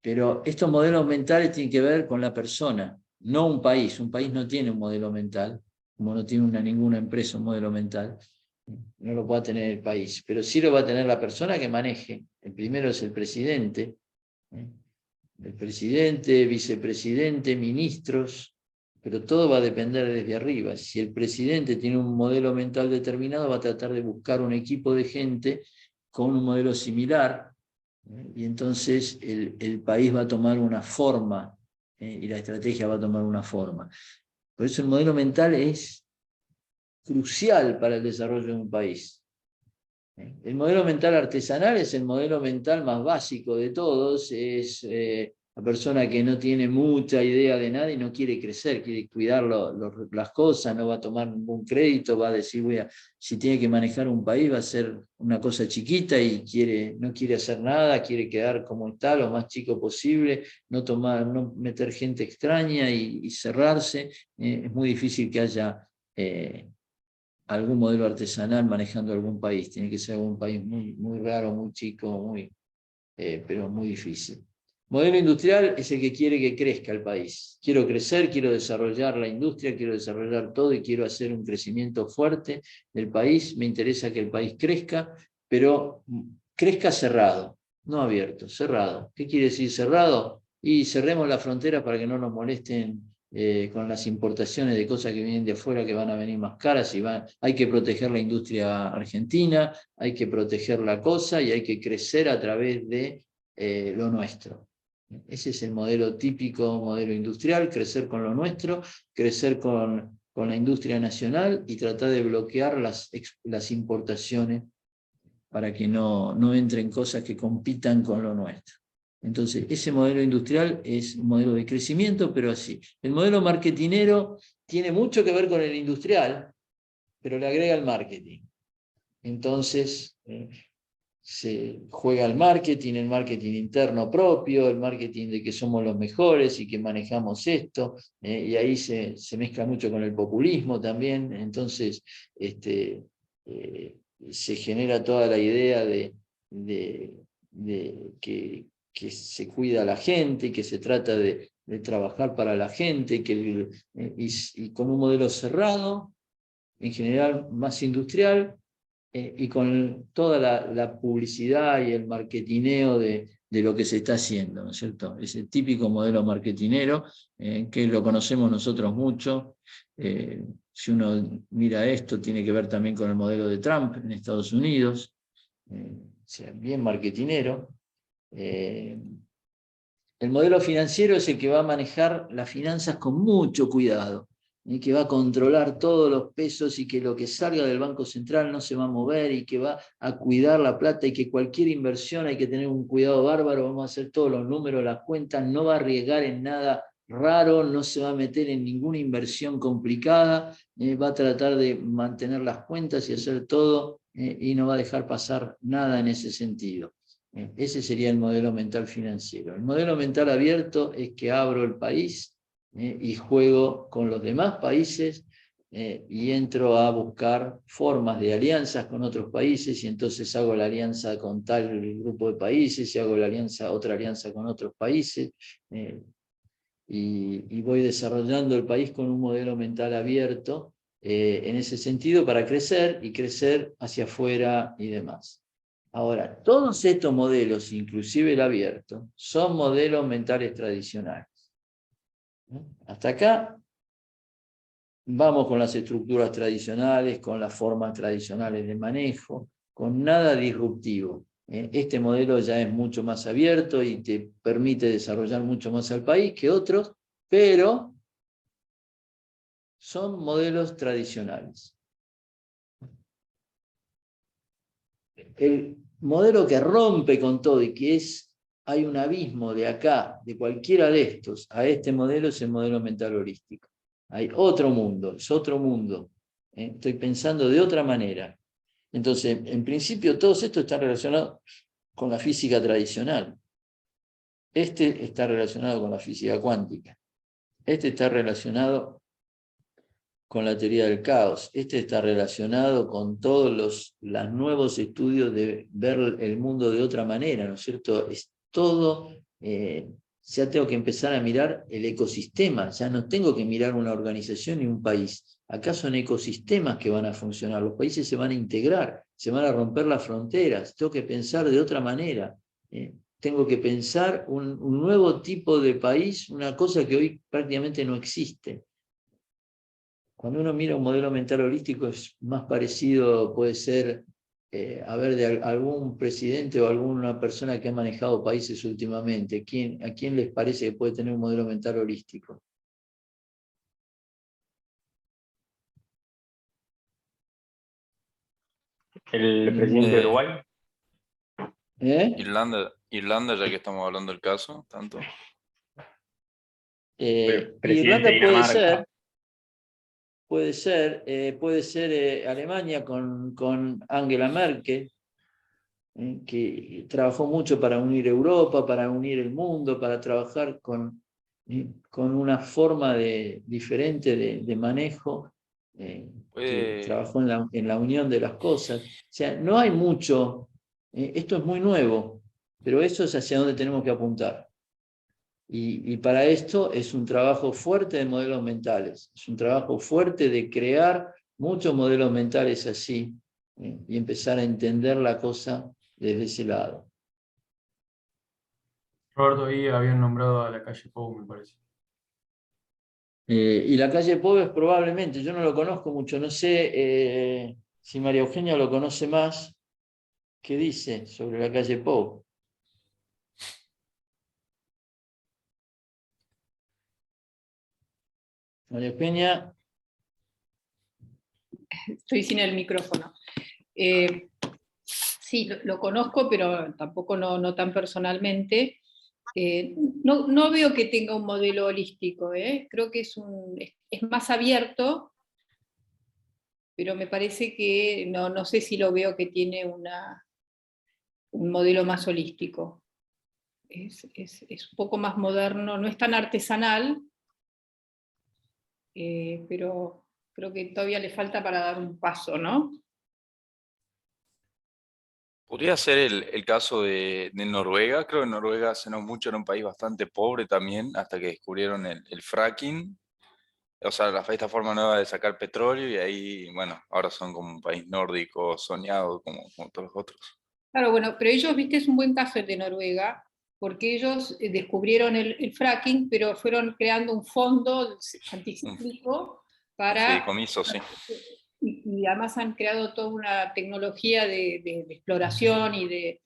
Pero estos modelos mentales tienen que ver con la persona, no un país. Un país no tiene un modelo mental, como no tiene ninguna empresa un modelo mental. No lo puede tener el país, pero sí lo va a tener la persona que maneje. El primero es el presidente. El presidente, vicepresidente, ministros, pero todo va a depender desde arriba. Si el presidente tiene un modelo mental determinado, va a tratar de buscar un equipo de gente con un modelo similar, y entonces el país va a tomar una forma, y la estrategia va a tomar una forma. Por eso el modelo mental es crucial para el desarrollo de un país. El modelo mental artesanal es el modelo mental más básico de todos, es la persona que no tiene mucha idea de nada y no quiere crecer, quiere cuidar las cosas, no va a tomar ningún crédito, va a decir, si tiene que manejar un país va a ser una cosa chiquita y no quiere hacer nada, quiere quedar como está, lo más chico posible, no meter gente extraña y cerrarse. Es muy difícil que haya algún modelo artesanal manejando algún país. Tiene que ser algún país muy, muy raro, muy chico, pero muy difícil. Modelo industrial es el que quiere que crezca el país. Quiero crecer, quiero desarrollar la industria, quiero desarrollar todo y quiero hacer un crecimiento fuerte del país. Me interesa que el país crezca, pero crezca cerrado. no abierto, cerrado. ¿Qué quiere decir cerrado? Y cerremos las fronteras para que no nos molesten con las importaciones de cosas que vienen de afuera que van a venir más caras. Hay que proteger la industria argentina, hay que proteger la cosa y hay que crecer a través de lo nuestro. Ese es el modelo típico, modelo industrial, crecer con lo nuestro, crecer con la industria nacional y tratar de bloquear las importaciones para que no entren cosas que compitan con lo nuestro. Entonces, ese modelo industrial es un modelo de crecimiento, pero así. El modelo marketinero tiene mucho que ver con el industrial, pero le agrega el marketing. Entonces, se juega el marketing interno propio, el marketing de que somos los mejores y que manejamos esto, y ahí se mezcla mucho con el populismo también. Entonces, se genera toda la idea de que se cuida a la gente, que se trata de trabajar para la gente, y con un modelo cerrado, en general más industrial, y con toda la publicidad y el marketineo de lo que se está haciendo, ¿no es cierto? Ese típico modelo marketinero, que lo conocemos nosotros mucho. Si uno mira esto, tiene que ver también con el modelo de Trump en Estados Unidos, o sea, bien marketinero. El modelo financiero es el que va a manejar las finanzas con mucho cuidado, y que va a controlar todos los pesos y que lo que salga del Banco Central no se va a mover y que va a cuidar la plata y que cualquier inversión hay que tener un cuidado bárbaro, vamos a hacer todos los números, las cuentas, no va a arriesgar en nada raro, no se va a meter en ninguna inversión complicada, va a tratar de mantener las cuentas y hacer todo y no va a dejar pasar nada en ese sentido. Ese sería el modelo mental financiero. El modelo mental abierto es que abro el país y juego con los demás países y entro a buscar formas de alianzas con otros países, y entonces hago la alianza con tal grupo de países y hago otra alianza con otros países, y voy desarrollando el país con un modelo mental abierto en ese sentido para crecer y crecer hacia afuera y demás. Ahora, todos estos modelos, inclusive el abierto, son modelos mentales tradicionales. Hasta acá vamos con las estructuras tradicionales, con las formas tradicionales de manejo, con nada disruptivo. Este modelo ya es mucho más abierto y te permite desarrollar mucho más al país que otros, pero son modelos tradicionales. El modelo que rompe con todo y que hay un abismo de acá, de cualquiera de estos, a este modelo, es el modelo mental holístico. Hay otro mundo, es otro mundo. Estoy pensando de otra manera. Entonces, en principio, todos estos están relacionados con la física tradicional. Este está relacionado con la física cuántica. Este está relacionado con la teoría del caos. Este está relacionado con todos los nuevos estudios de ver el mundo de otra manera, ¿no es cierto? Es todo, ya tengo que empezar a mirar el ecosistema, ya no tengo que mirar una organización ni un país. Acá son ecosistemas que van a funcionar, los países se van a integrar, se van a romper las fronteras, tengo que pensar de otra manera. Tengo que pensar un nuevo tipo de país, una cosa que hoy prácticamente no existe. Cuando uno mira un modelo mental holístico es más parecido, puede ser, de algún presidente o alguna persona que ha manejado países últimamente. ¿A quién les parece que puede tener un modelo mental holístico? ¿El presidente de Uruguay? Irlanda, ya que estamos hablando del caso, tanto. Irlanda de Dinamarca. puede ser Alemania con Angela Merkel, que trabajó mucho para unir Europa, para unir el mundo, para trabajar con una forma diferente de manejo, que trabajó en la unión de las cosas. O sea, no hay mucho, esto es muy nuevo, pero eso es hacia donde tenemos que apuntar. Y para esto es un trabajo fuerte de modelos mentales, es un trabajo fuerte de crear muchos modelos mentales así, y empezar a entender la cosa desde ese lado. Roberto, ahí habían nombrado a la calle Pou, me parece. Y la calle Pobres probablemente, yo no lo conozco mucho, no sé si María Eugenia lo conoce más. ¿Qué dice sobre la calle Pou? María Eugenia. Estoy sin el micrófono. Sí, lo conozco, pero tampoco no tan personalmente. No veo que tenga un modelo holístico, creo que es más abierto, pero me parece que no sé si lo veo que tiene un modelo más holístico. Es un poco más moderno, no es tan artesanal, pero creo que todavía le falta para dar un paso, ¿no? Podría ser el caso de Noruega. Creo que Noruega hace no mucho era un país bastante pobre también, hasta que descubrieron el fracking. O sea, esta forma nueva de sacar petróleo, y ahí, bueno, ahora son como un país nórdico soñado como todos los otros. Claro, bueno, pero ellos, viste, es un buen caso el de Noruega, porque ellos descubrieron el fracking, pero fueron creando un fondo anticíclico para... Fideicomiso, sí. Y además han creado toda una tecnología de exploración y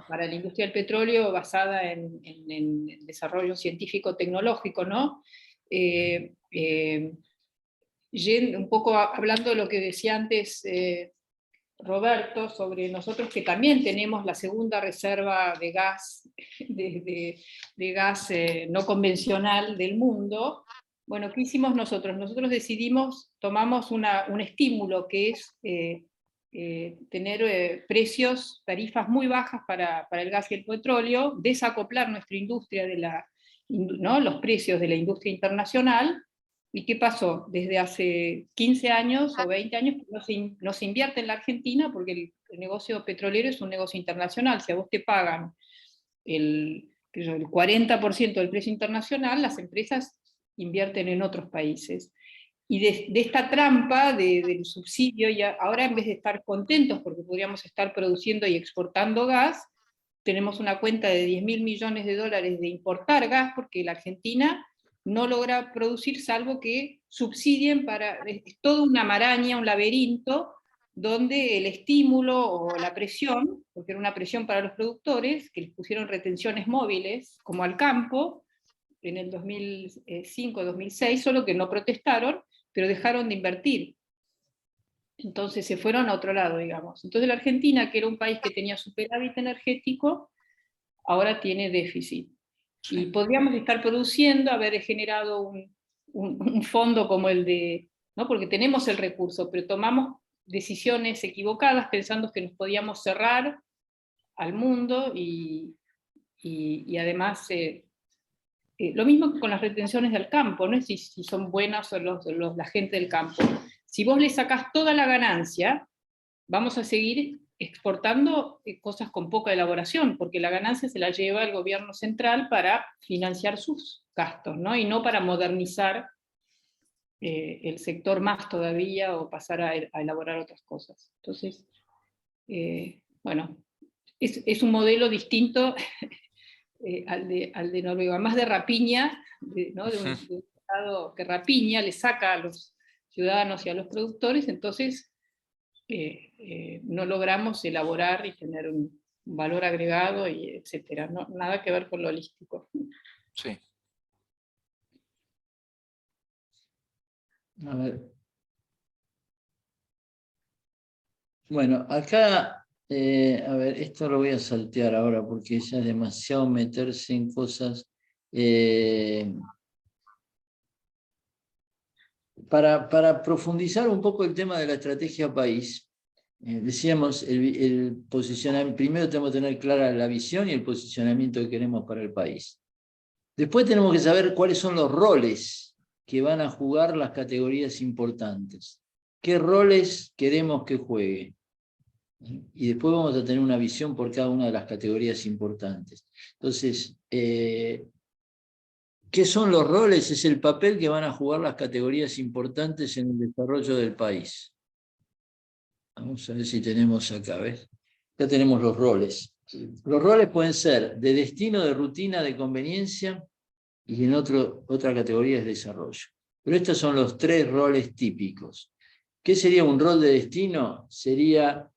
para la industria del petróleo basada en desarrollo científico-tecnológico, ¿no? Un poco hablando de lo que decía antes Roberto, sobre nosotros que también tenemos la segunda reserva de gas, de gas no convencional del mundo. Bueno, ¿qué hicimos nosotros? Nosotros tomamos un estímulo que es tener precios, tarifas muy bajas para el gas y el petróleo, desacoplar nuestra industria ¿no? los precios de la industria internacional. ¿Y qué pasó? Desde hace 15 años o 20 años no se invierte en la Argentina, porque el negocio petrolero es un negocio internacional. Si a vos te pagan el 40% del precio internacional, las empresas invierten en otros países. Y de esta trampa del subsidio, y ahora en vez de estar contentos porque podríamos estar produciendo y exportando gas, tenemos una cuenta de 10.000 millones de dólares de importar gas, porque la Argentina no logra producir salvo que subsidien es toda una maraña, un laberinto, donde el estímulo o la presión, porque era una presión para los productores, que les pusieron retenciones móviles, como al campo, en el 2005-2006, solo que no protestaron, pero dejaron de invertir. Entonces se fueron a otro lado, digamos. Entonces la Argentina, que era un país que tenía superávit energético, ahora tiene déficit. Sí. Y podríamos estar produciendo, haber generado un fondo como el de, ¿no? Porque tenemos el recurso, pero tomamos decisiones equivocadas pensando que nos podíamos cerrar al mundo y además lo mismo que con las retenciones del campo, no es si son buenas o la gente del campo. Si vos le sacás toda la ganancia, vamos a seguir exportando cosas con poca elaboración, porque la ganancia se la lleva el gobierno central para financiar sus gastos, ¿no? Y no para modernizar el sector más todavía o pasar a elaborar otras cosas. Entonces, bueno, es un modelo distinto al de Noruega, más de rapiña, ¿no? de un Estado que rapiña, le saca a los ciudadanos y a los productores, entonces no logramos elaborar y tener un valor agregado, y etcétera. No, nada que ver con lo holístico. Sí. A ver. Bueno, acá, a ver, esto lo voy a saltear ahora porque ya es demasiado meterse en cosas. Para profundizar un poco el tema de la estrategia país, decíamos, el posicionamiento, primero tenemos que tener clara la visión y el posicionamiento que queremos para el país. Después tenemos que saber cuáles son los roles que van a jugar las categorías importantes. ¿Qué roles queremos que juegue? Y después vamos a tener una visión por cada una de las categorías importantes. Entonces, ¿qué son los roles? Es el papel que van a jugar las categorías importantes en el desarrollo del país. Vamos a ver si tenemos acá, ¿ves? Ya tenemos los roles. Los roles pueden ser de destino, de rutina, de conveniencia, y en otra categoría es desarrollo. Pero estos son los 3 roles típicos. ¿Qué sería un rol de destino? Sería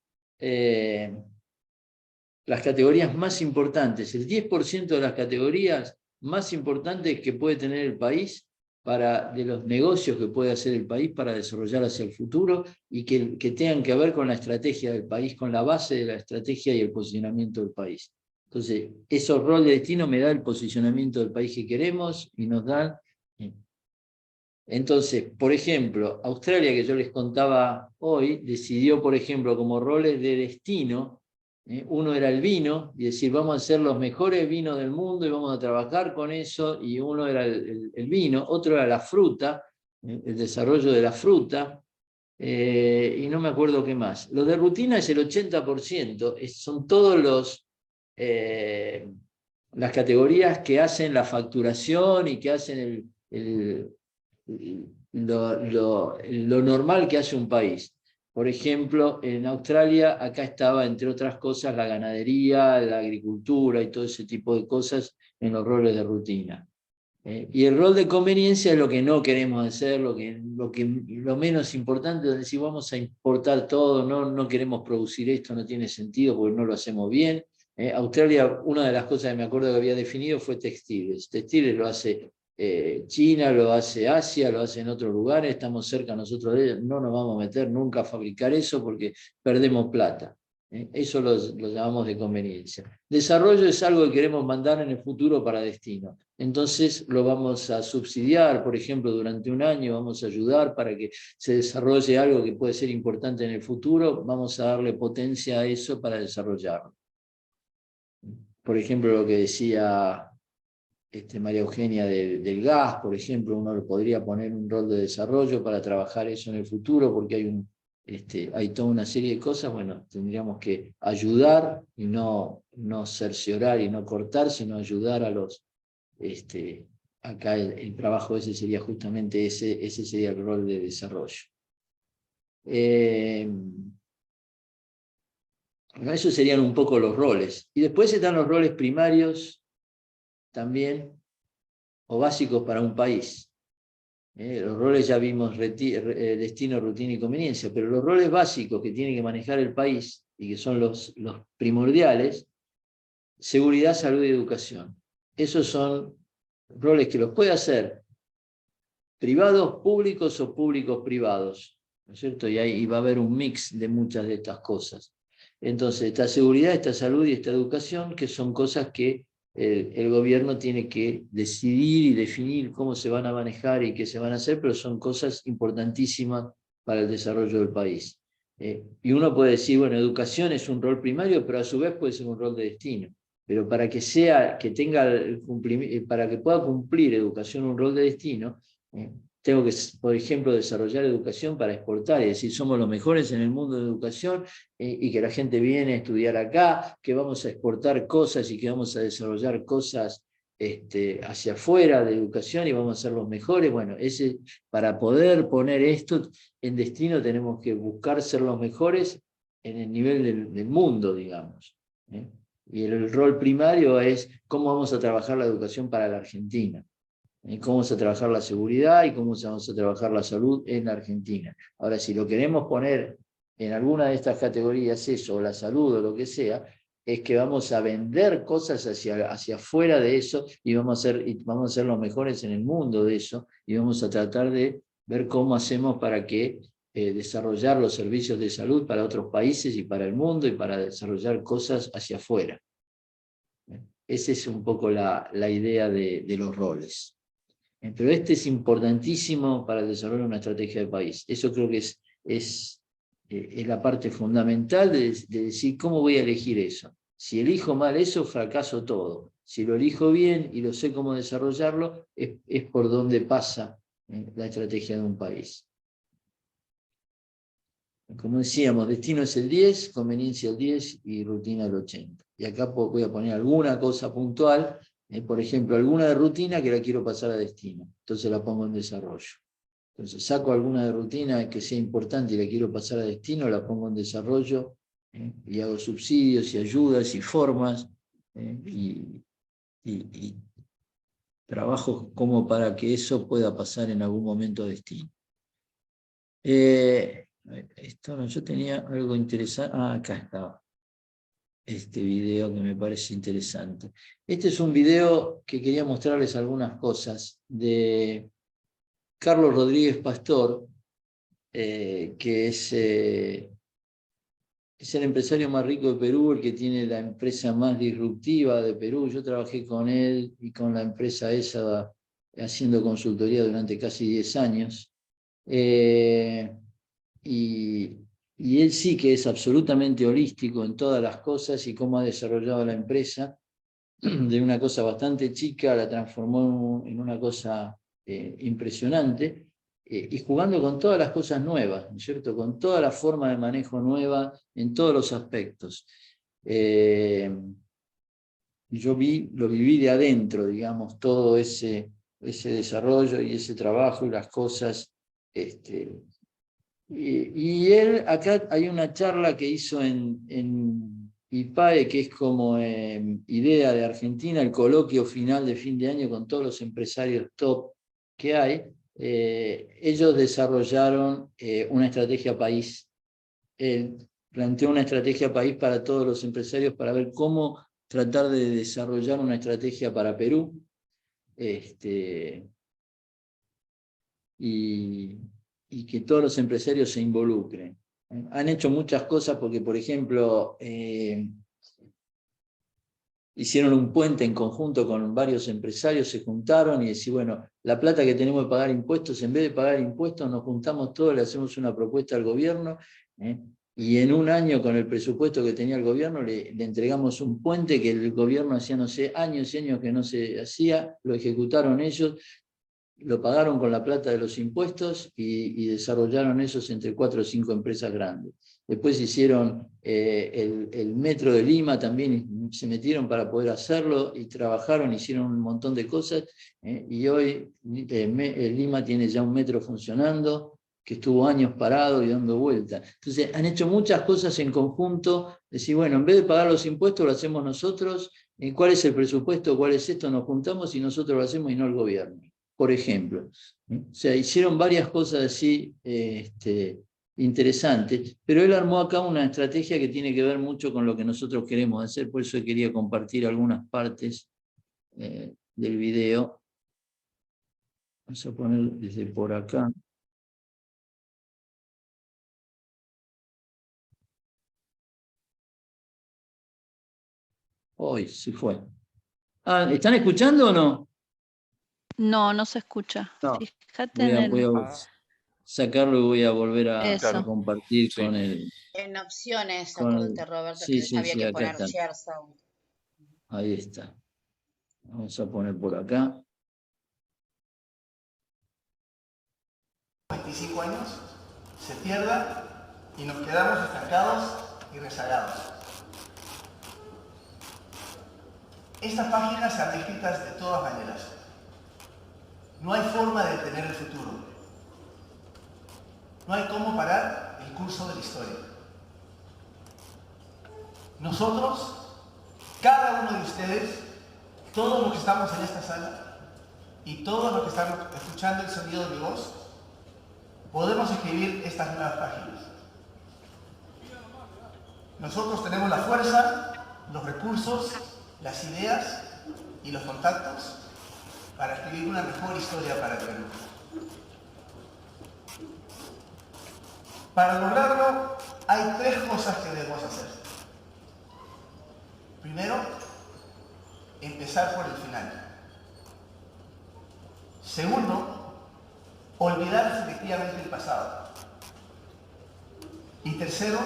las categorías más importantes, el 10% de las categorías más importantes que puede tener el país, de los negocios que puede hacer el país para desarrollar hacia el futuro, y que tengan que ver con la estrategia del país, con la base de la estrategia y el posicionamiento del país. Entonces, esos roles de destino me dan el posicionamiento del país que queremos y nos dan. Entonces, por ejemplo, Australia, que yo les contaba hoy, decidió, por ejemplo, como roles de destino, uno era el vino, y decir, vamos a hacer los mejores vinos del mundo y vamos a trabajar con eso, y uno era el vino, otro era la fruta, el desarrollo de la fruta, y no me acuerdo qué más. Lo de rutina es el 80%, son todos las categorías que hacen la facturación y que hacen lo normal que hace un país. Por ejemplo, en Australia, acá estaba, entre otras cosas, la ganadería, la agricultura y todo ese tipo de cosas en los roles de rutina. Y el rol de conveniencia es lo que no queremos hacer, lo menos importante, donde si vamos a importar todo, no queremos producir esto, no tiene sentido porque no lo hacemos bien. Australia, una de las cosas que me acuerdo que había definido fue textiles. Textiles lo hace China, lo hace Asia, lo hace en otros lugares, estamos cerca nosotros de ellos, no nos vamos a meter nunca a fabricar eso porque perdemos plata. Eso lo llamamos de conveniencia. Desarrollo es algo que queremos mandar en el futuro para destino. Entonces lo vamos a subsidiar, por ejemplo, durante un año vamos a ayudar para que se desarrolle algo que puede ser importante en el futuro, vamos a darle potencia a eso para desarrollarlo. Por ejemplo, lo que decía María Eugenia del gas, por ejemplo, uno le podría poner un rol de desarrollo para trabajar eso en el futuro, porque hay toda una serie de cosas. Bueno, tendríamos que ayudar y no cerciorar y no cortar, sino ayudar a los... acá el trabajo ese sería justamente ese sería el rol de desarrollo. Bueno, esos serían un poco los roles. Y después están los roles primarios, también, o básicos para un país. Los roles ya vimos destino, rutina y conveniencia, pero los roles básicos que tiene que manejar el país y que son los primordiales, seguridad, salud y educación. Esos son roles que los puede hacer privados públicos o públicos privados, ¿no es cierto? Y ahí va a haber un mix de muchas de estas cosas. Entonces, esta seguridad, esta salud y esta educación, que son cosas que el gobierno tiene que decidir y definir cómo se van a manejar y qué se van a hacer, pero son cosas importantísimas para el desarrollo del país. Y uno puede decir, bueno, educación es un rol primario, pero a su vez puede ser un rol de destino. Pero para que tenga para que pueda cumplir educación un rol de destino, tengo que, por ejemplo, desarrollar educación para exportar, es decir, somos los mejores en el mundo de educación, y que la gente viene a estudiar acá, que vamos a exportar cosas y que vamos a desarrollar cosas hacia afuera de educación y vamos a ser los mejores. Bueno, para poder poner esto en destino tenemos que buscar ser los mejores en el nivel del mundo, digamos. Y el rol primario es cómo vamos a trabajar la educación para la Argentina. Cómo vamos a trabajar la seguridad y cómo vamos a trabajar la salud en la Argentina. Ahora, si lo queremos poner en alguna de estas categorías, eso, o la salud o lo que sea, es que vamos a vender cosas hacia afuera de eso y vamos a ser los mejores en el mundo de eso, y vamos a tratar de ver cómo hacemos para que desarrollar los servicios de salud para otros países y para el mundo y para desarrollar cosas hacia afuera. Esa es un poco la idea de los roles. Pero es importantísimo para el desarrollo de una estrategia de país. Eso creo que es la parte fundamental de decir cómo voy a elegir eso. Si elijo mal eso, fracaso todo. Si lo elijo bien y lo sé cómo desarrollarlo, es por donde pasa la estrategia de un país. Como decíamos, destino es el 10, conveniencia el 10 y rutina el 80. Y acá voy a poner alguna cosa puntual. Por ejemplo, alguna de rutina que la quiero pasar a destino, entonces la pongo en desarrollo. Entonces saco alguna de rutina que sea importante y la quiero pasar a destino, la pongo en desarrollo y hago subsidios y ayudas y formas, y trabajo como para que eso pueda pasar en algún momento destino. Esto no, yo tenía algo interesante. Acá estaba este video que me parece interesante. Este es un video que quería mostrarles algunas cosas de Carlos Rodríguez Pastor, que es el empresario más rico de Perú, el que tiene la empresa más disruptiva de Perú. Yo trabajé con él y con la empresa esa haciendo consultoría durante casi 10 años. Y él sí que es absolutamente holístico en todas las cosas y cómo ha desarrollado la empresa. De una cosa bastante chica la transformó en una cosa impresionante, y jugando con todas las cosas nuevas, ¿no es cierto? Con toda la forma de manejo nueva en todos los aspectos. Yo lo viví de adentro, digamos, todo ese desarrollo y ese trabajo y las cosas. Y él, acá hay una charla que hizo en IPAE, que es como idea de Argentina, el coloquio final de fin de año con todos los empresarios top que hay. Ellos desarrollaron una estrategia país. Él planteó una estrategia país para todos los empresarios para ver cómo tratar de desarrollar una estrategia para Perú. Y que todos los empresarios se involucren. Han hecho muchas cosas porque, por ejemplo, hicieron un puente en conjunto con varios empresarios, se juntaron y decían, bueno, la plata que tenemos de pagar impuestos, en vez de pagar impuestos, nos juntamos todos, le hacemos una propuesta al gobierno, y en un año con el presupuesto que tenía el gobierno le entregamos un puente que el gobierno hacía, no sé, años y años que no se hacía, lo ejecutaron ellos, lo pagaron con la plata de los impuestos y desarrollaron esos entre 4 o 5 empresas grandes. Después hicieron el metro de Lima, también se metieron para poder hacerlo y trabajaron, hicieron un montón de cosas, y hoy Lima tiene ya un metro funcionando, que estuvo años parado y dando vuelta. Entonces han hecho muchas cosas en conjunto, decir, bueno, en vez de pagar los impuestos lo hacemos nosotros, ¿cuál es el presupuesto? ¿Cuál es esto? Nos juntamos y nosotros lo hacemos y no el gobierno, por ejemplo. O sea, hicieron varias cosas así interesantes, pero él armó acá una estrategia que tiene que ver mucho con lo que nosotros queremos hacer, por eso quería compartir algunas partes del video. Vamos a poner desde por acá. Hoy se fue. ¿Están escuchando o no? No, no se escucha. No. Fíjate en el... Voy a sacarlo y voy a volver a Eso. compartir Sí. con el... En opciones, con el- acordate, Roberto, Sí, que había que acá poner está. share sound. Ahí está. Vamos a poner por acá. 25 años se pierda y nos quedamos estancados y rezagados. Estas páginas se han escritas de todas maneras. No hay forma de detener el futuro. No hay cómo parar el curso de la historia. Nosotros, cada uno de ustedes, todos los que estamos en esta sala y todos los que están escuchando el sonido de mi voz, podemos escribir estas nuevas páginas. Nosotros tenemos la fuerza, los recursos, las ideas y los contactos para escribir una mejor historia para el Perú. Para lograrlo, hay 3 cosas que debemos hacer. Primero, empezar por el final. Segundo, olvidar selectivamente el pasado. Y tercero,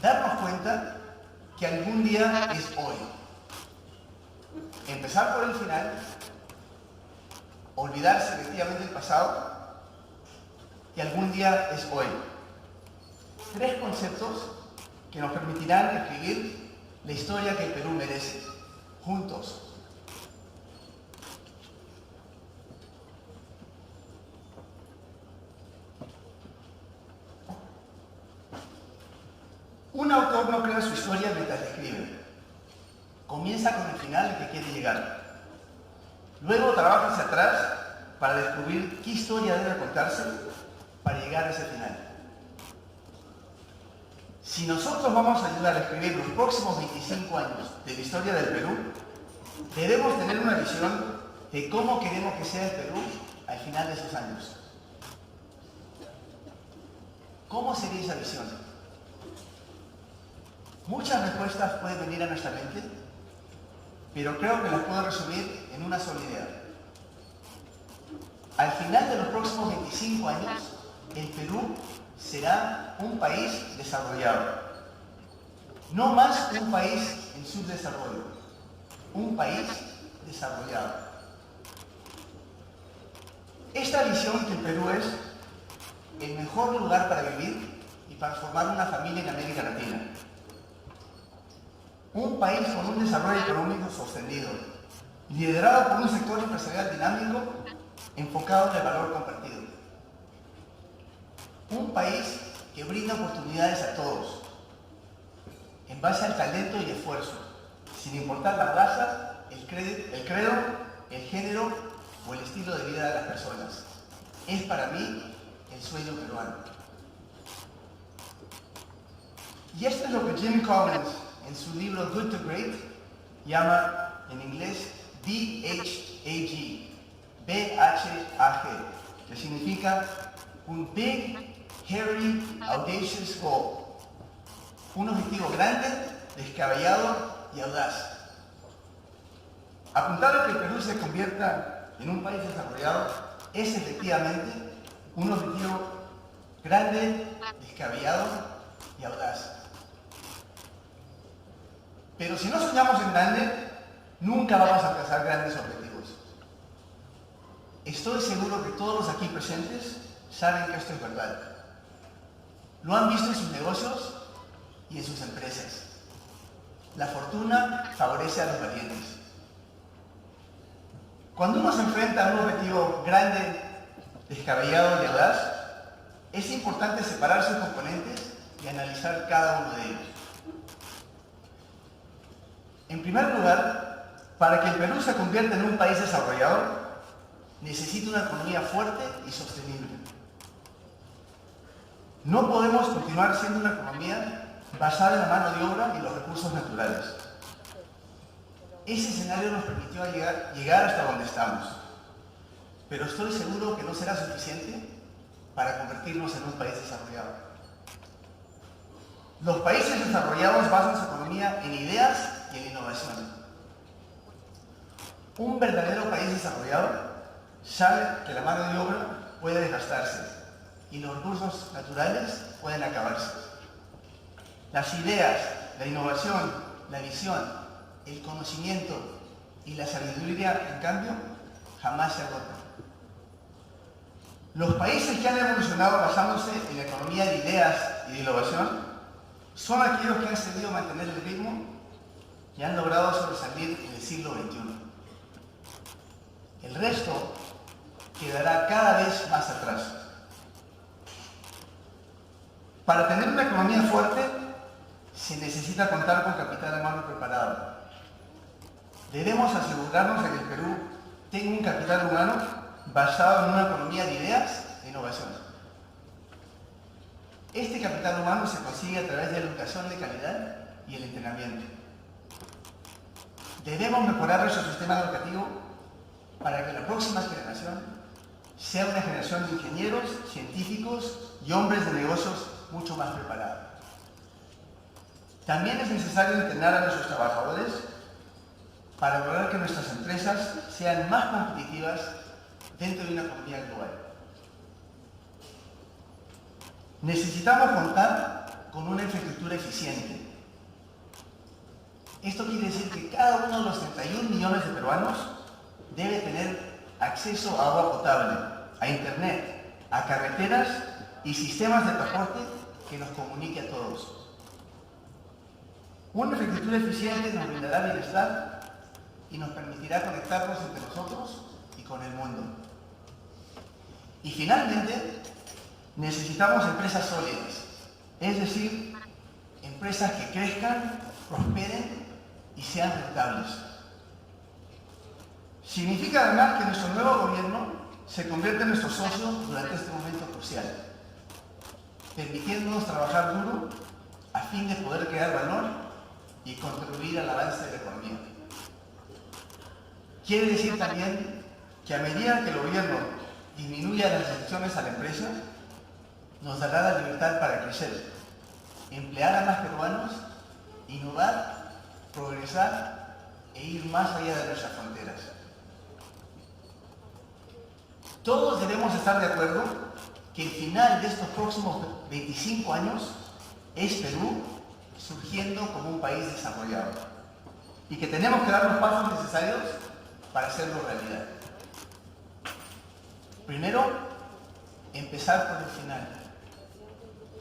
darnos cuenta que algún día es hoy. Empezar por el final, olvidar selectivamente el pasado, y algún día es hoy. 3 conceptos que nos permitirán escribir la historia que el Perú merece, juntos. Un autor no crea su historia mientras la escribe. Comienza con el final al que quiere llegar. Luego trabaja hacia atrás para descubrir qué historia debe contarse para llegar a ese final. Si nosotros vamos a ayudar a escribir los próximos 25 años de la historia del Perú, debemos tener una visión de cómo queremos que sea el Perú al final de esos años. ¿Cómo sería esa visión? Muchas respuestas pueden venir a nuestra mente, pero creo que las puedo resumir en una sola idea. Al final de los próximos 25 años, el Perú será un país desarrollado. No más un país en subdesarrollo, un país desarrollado. Esta visión que el Perú es el mejor lugar para vivir y para formar una familia en América Latina. Un país con un desarrollo económico sostenido, liderado por un sector empresarial dinámico, enfocado en el valor compartido. Un país que brinda oportunidades a todos, en base al talento y esfuerzo, sin importar la raza, el credo, el género o el estilo de vida de las personas. Es para mí el sueño peruano. Y esto es lo que Jim Collins, en su libro Good to Great, llama en inglés BHAG, B-H-A-G, que significa un Big, Hairy, Audacious Goal. Un objetivo grande, descabellado y audaz. Apuntar a que el Perú se convierta en un país desarrollado es efectivamente un objetivo grande, descabellado y audaz. Pero si no soñamos en grande, nunca vamos a alcanzar grandes objetivos. Estoy seguro que todos los aquí presentes saben que esto es verdad. Lo han visto en sus negocios y en sus empresas. La fortuna favorece a los valientes. Cuando uno se enfrenta a un objetivo grande, descabellado y audaz, es importante separar sus componentes y analizar cada uno de ellos. En primer lugar, para que el Perú se convierta en un país desarrollado, necesita una economía fuerte y sostenible. No podemos continuar siendo una economía basada en la mano de obra y los recursos naturales. Ese escenario nos permitió llegar hasta donde estamos, pero estoy seguro que no será suficiente para convertirnos en un país desarrollado. Los países desarrollados basan su economía en ideas y en innovación. Un verdadero país desarrollado sabe que la mano de obra puede desgastarse y los recursos naturales pueden acabarse. Las ideas, la innovación, la visión, el conocimiento y la sabiduría, en cambio, jamás se agotan. Los países que han evolucionado basándose en la economía de ideas y de innovación son aquellos que han sabido mantener el ritmo y han logrado sobresalir en el siglo XXI. El resto quedará cada vez más atrás. Para tener una economía fuerte, se necesita contar con capital humano preparado. Debemos asegurarnos de que el Perú tenga un capital humano basado en una economía de ideas e innovación. Este capital humano se consigue a través de la educación de calidad y el entrenamiento. Debemos mejorar nuestro sistema educativo para que la próxima generación sea una generación de ingenieros, científicos y hombres de negocios mucho más preparados. También es necesario entrenar a nuestros trabajadores para lograr que nuestras empresas sean más competitivas dentro de una economía global. Necesitamos contar con una infraestructura eficiente. Esto quiere decir que cada uno de los 31 millones de peruanos debe tener acceso a agua potable, a internet, a carreteras y sistemas de transporte que nos comunique a todos. Una infraestructura eficiente nos brindará bienestar y nos permitirá conectarnos entre nosotros y con el mundo. Y finalmente, necesitamos empresas sólidas, es decir, empresas empresas que crezcan, prosperen y sean rentables. Significa además que nuestro nuevo gobierno se convierte en nuestro socio durante este momento crucial, permitiéndonos trabajar duro a fin de poder crear valor y contribuir al avance de la economía. Quiere decir también que a medida que el gobierno disminuya las restricciones a la empresa, nos dará la libertad para crecer, emplear a más peruanos, innovar, progresar e ir más allá de nuestras fronteras. Todos debemos estar de acuerdo que el final de estos próximos 25 años es Perú surgiendo como un país desarrollado y que tenemos que dar los pasos necesarios para hacerlo realidad. Primero, empezar por el final.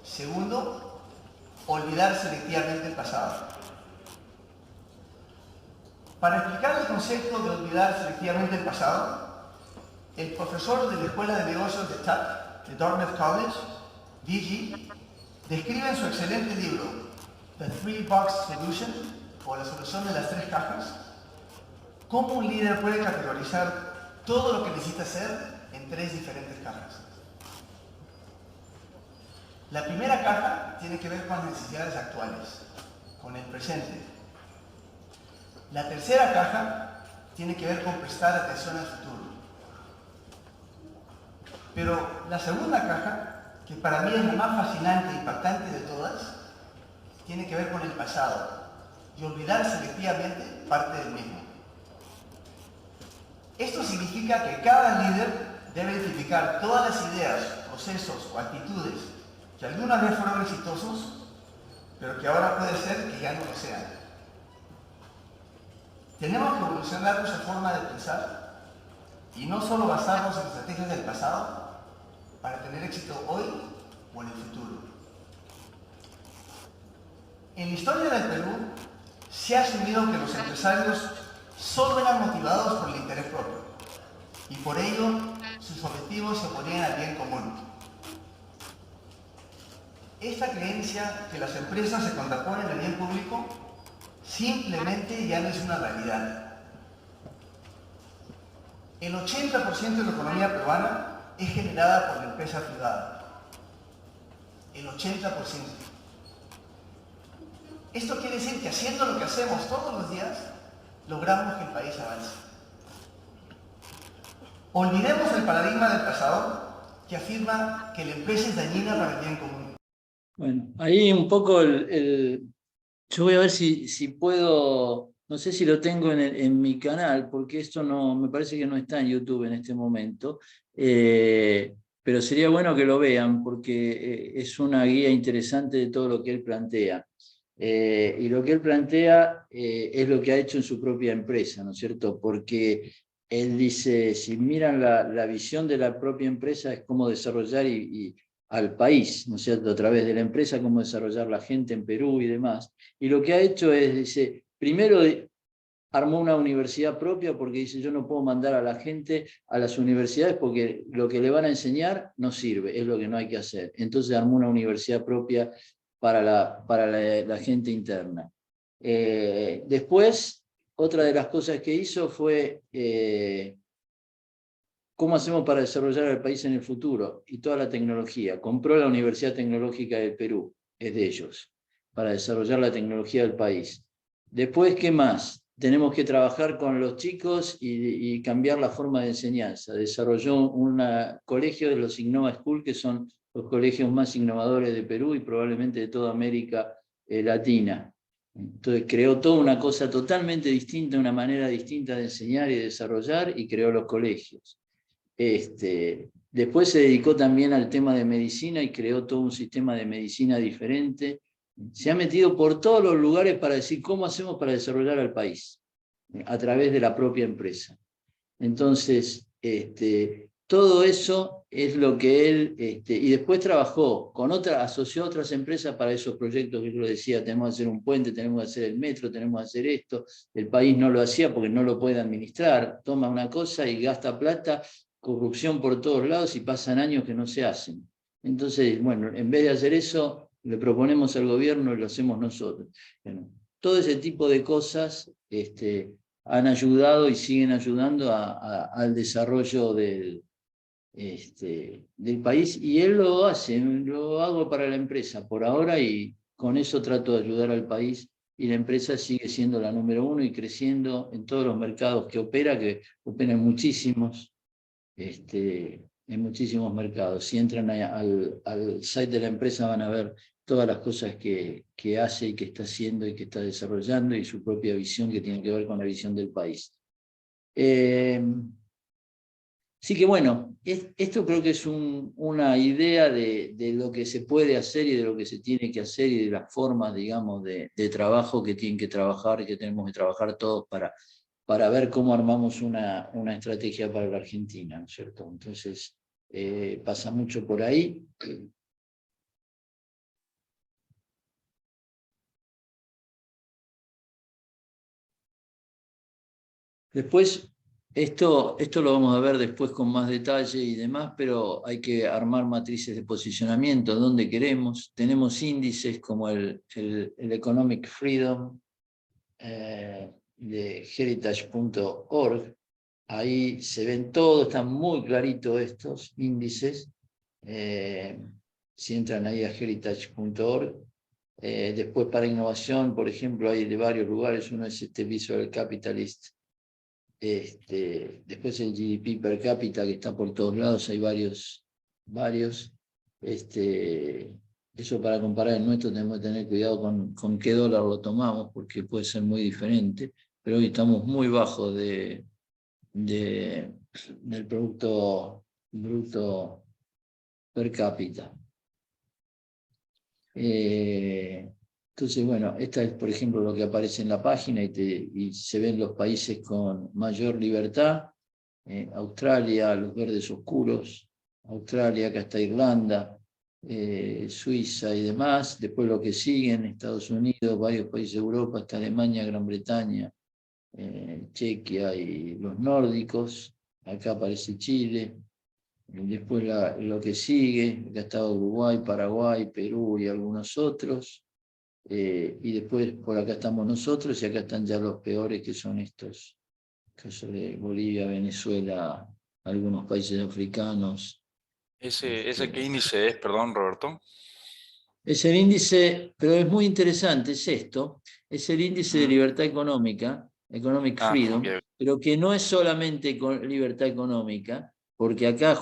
Segundo, olvidar selectivamente el pasado. Para explicar el concepto de olvidar selectivamente el pasado, el profesor de la Escuela de Negocios de TAC, de Dartmouth College, D.G., describe en su excelente libro, The Three Box Solution, o la solución de las tres cajas, cómo un líder puede categorizar todo lo que necesita hacer en tres diferentes cajas. La primera caja tiene que ver con las necesidades actuales, con el presente. La tercera caja tiene que ver con prestar atención al futuro. Pero la segunda caja, que para mí es la más fascinante e impactante de todas, tiene que ver con el pasado y olvidar selectivamente parte del mismo. Esto significa que cada líder debe identificar todas las ideas, procesos o actitudes que alguna vez fueron exitosos, pero que ahora puede ser que ya no lo sean. Tenemos que evolucionar nuestra forma de pensar y no solo basarnos en estrategias del pasado para tener éxito hoy o en el futuro. En la historia del Perú se ha asumido que los empresarios solo eran motivados por el interés propio y por ello sus objetivos se oponían al bien común. Esta creencia que las empresas se contraponen al bien público simplemente ya no es una realidad. El 80% de la economía peruana es generada por la empresa privada. El 80%. Esto quiere decir que haciendo lo que hacemos todos los días, logramos que el país avance. Olvidemos el paradigma del pasado que afirma que la empresa es dañina para el bien común. Bueno, ahí un poco yo voy a ver si puedo, no sé si lo tengo en mi canal, porque esto no, me parece que no está en YouTube en este momento, pero sería bueno que lo vean, porque es una guía interesante de todo lo que él plantea. Y lo que él plantea es lo que ha hecho en su propia empresa, ¿no es cierto? Porque él dice, si miran la visión de la propia empresa, es cómo desarrollar al país, ¿no es cierto? A través de la empresa, cómo desarrollar la gente en Perú y demás. Y lo que ha hecho es, dice, primero armó una universidad propia porque dice, yo no puedo mandar a la gente a las universidades porque lo que le van a enseñar no sirve, es lo que no hay que hacer. Entonces armó una universidad propia para la gente interna. Después, otra de las cosas que hizo fue cómo hacemos para desarrollar el país en el futuro y toda la tecnología. Compró la Universidad Tecnológica del Perú, es de ellos, para desarrollar la tecnología del país. Después, ¿qué más? Tenemos que trabajar con los chicos y cambiar la forma de enseñanza. Desarrolló un colegio de los Innova School, que son los colegios más innovadores de Perú y probablemente de toda América Latina. Entonces creó toda una cosa totalmente distinta, una manera distinta de enseñar y de desarrollar, y creó los colegios. Después se dedicó también al tema de medicina y creó todo un sistema de medicina diferente. Se ha metido por todos los lugares para decir cómo hacemos para desarrollar al país, a través de la propia empresa. Entonces, todo eso es lo que él, y después trabajó con asoció a otras empresas para esos proyectos que yo le decía, tenemos que hacer un puente, tenemos que hacer el metro, tenemos que hacer esto. El país no lo hacía porque no lo puede administrar, toma una cosa y gasta plata, corrupción por todos lados y pasan años que no se hacen. Entonces, bueno, en vez de hacer eso, le proponemos al gobierno y lo hacemos nosotros. Bueno, todo ese tipo de cosas han ayudado y siguen ayudando al desarrollo del país, y él lo hace, lo hago para la empresa por ahora, y con eso trato de ayudar al país, y la empresa sigue siendo la número 1 y creciendo en todos los mercados que opera en muchísimos, en muchísimos mercados. Si entran al site de la empresa van a ver todas las cosas que hace y que está haciendo y que está desarrollando, y su propia visión que tiene que ver con la visión del país. Así que bueno, esto creo que es una idea de lo que se puede hacer y de lo que se tiene que hacer, y de las formas, digamos, de trabajo que tienen que trabajar y que tenemos que trabajar todos para ver cómo armamos una estrategia para la Argentina, ¿no es cierto? Entonces, pasa mucho por ahí. Después, esto lo vamos a ver después con más detalle y demás, pero hay que armar matrices de posicionamiento, dónde queremos. Tenemos índices como el Economic Freedom de heritage.org. Ahí se ven todos, están muy claritos estos índices. Si entran ahí a heritage.org. Después para innovación, por ejemplo, hay de varios lugares. Uno es Visual Capitalist. Después el GDP per cápita, que está por todos lados, hay varios. Eso para comparar el nuestro tenemos que tener cuidado con qué dólar lo tomamos, porque puede ser muy diferente, pero hoy estamos muy bajo del Producto Bruto per cápita. Entonces, bueno, esta es, por ejemplo, lo que aparece en la página, y se ven los países con mayor libertad. Australia, los verdes oscuros, Australia, acá está Irlanda, Suiza y demás. Después lo que siguen, Estados Unidos, varios países de Europa, hasta Alemania, Gran Bretaña, Chequia y los nórdicos. Acá aparece Chile. Después lo que sigue, acá está Uruguay, Paraguay, Perú y algunos otros. Y después por acá estamos nosotros, y acá están ya los peores, que son estos. Caso de Bolivia, Venezuela, algunos países africanos. ¿Ese qué índice es, perdón, Roberto? Es el índice, pero es muy interesante, es esto, es el índice de libertad económica, Economic Freedom, Ok. pero que no es solamente con libertad económica, porque acá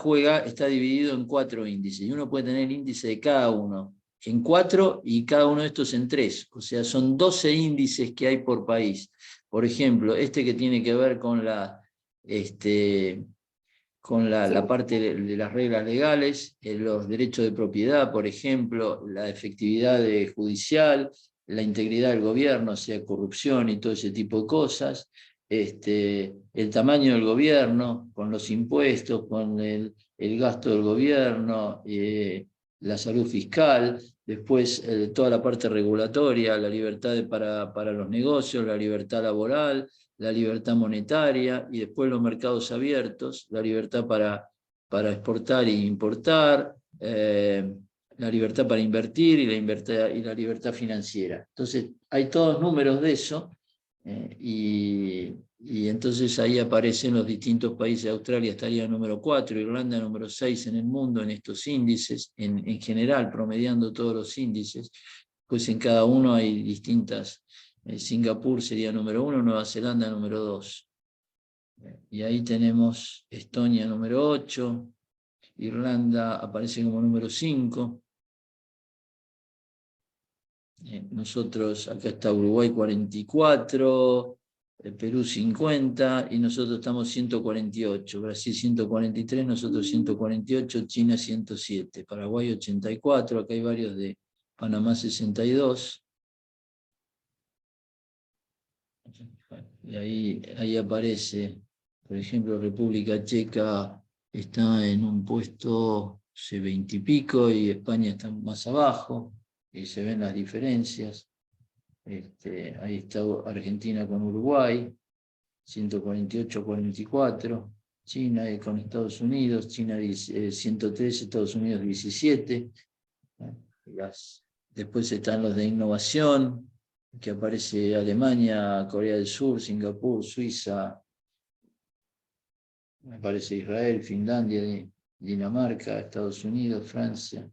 está dividido en 4 índices, y uno puede tener el índice de cada uno en 4, y cada uno de estos en 3, o sea, son 12 índices que hay por país. Por ejemplo, que tiene que ver con la parte de las reglas legales, los derechos de propiedad, por ejemplo, la efectividad judicial, la integridad del gobierno, o sea, corrupción y todo ese tipo de cosas, el tamaño del gobierno, con los impuestos, con el gasto del gobierno, la salud fiscal, después toda la parte regulatoria, la libertad para los negocios, la libertad laboral, la libertad monetaria, y después los mercados abiertos, la libertad para exportar e importar, la libertad para invertir y la libertad financiera. Entonces, hay todos números de eso, y entonces ahí aparecen los distintos países. Australia estaría número 4, Irlanda número 6 en el mundo en estos índices, en general, promediando todos los índices, pues en cada uno hay distintas. Singapur sería número 1, Nueva Zelanda número 2. Y ahí tenemos Estonia número 8, Irlanda aparece como número 5. Nosotros, acá está Uruguay 44, Perú 50, y nosotros estamos 148, Brasil 143, nosotros 148, China 107, Paraguay 84, acá hay varios de Panamá 62. Y ahí aparece, por ejemplo, República Checa está en un puesto 20 y pico, y España está más abajo, y se ven las diferencias. Ahí está Argentina con Uruguay, 148-44, China con Estados Unidos, China 113, Estados Unidos 17. Después están los de innovación, que aparece Alemania, Corea del Sur, Singapur, Suiza, me parece Israel, Finlandia, Dinamarca, Estados Unidos, Francia.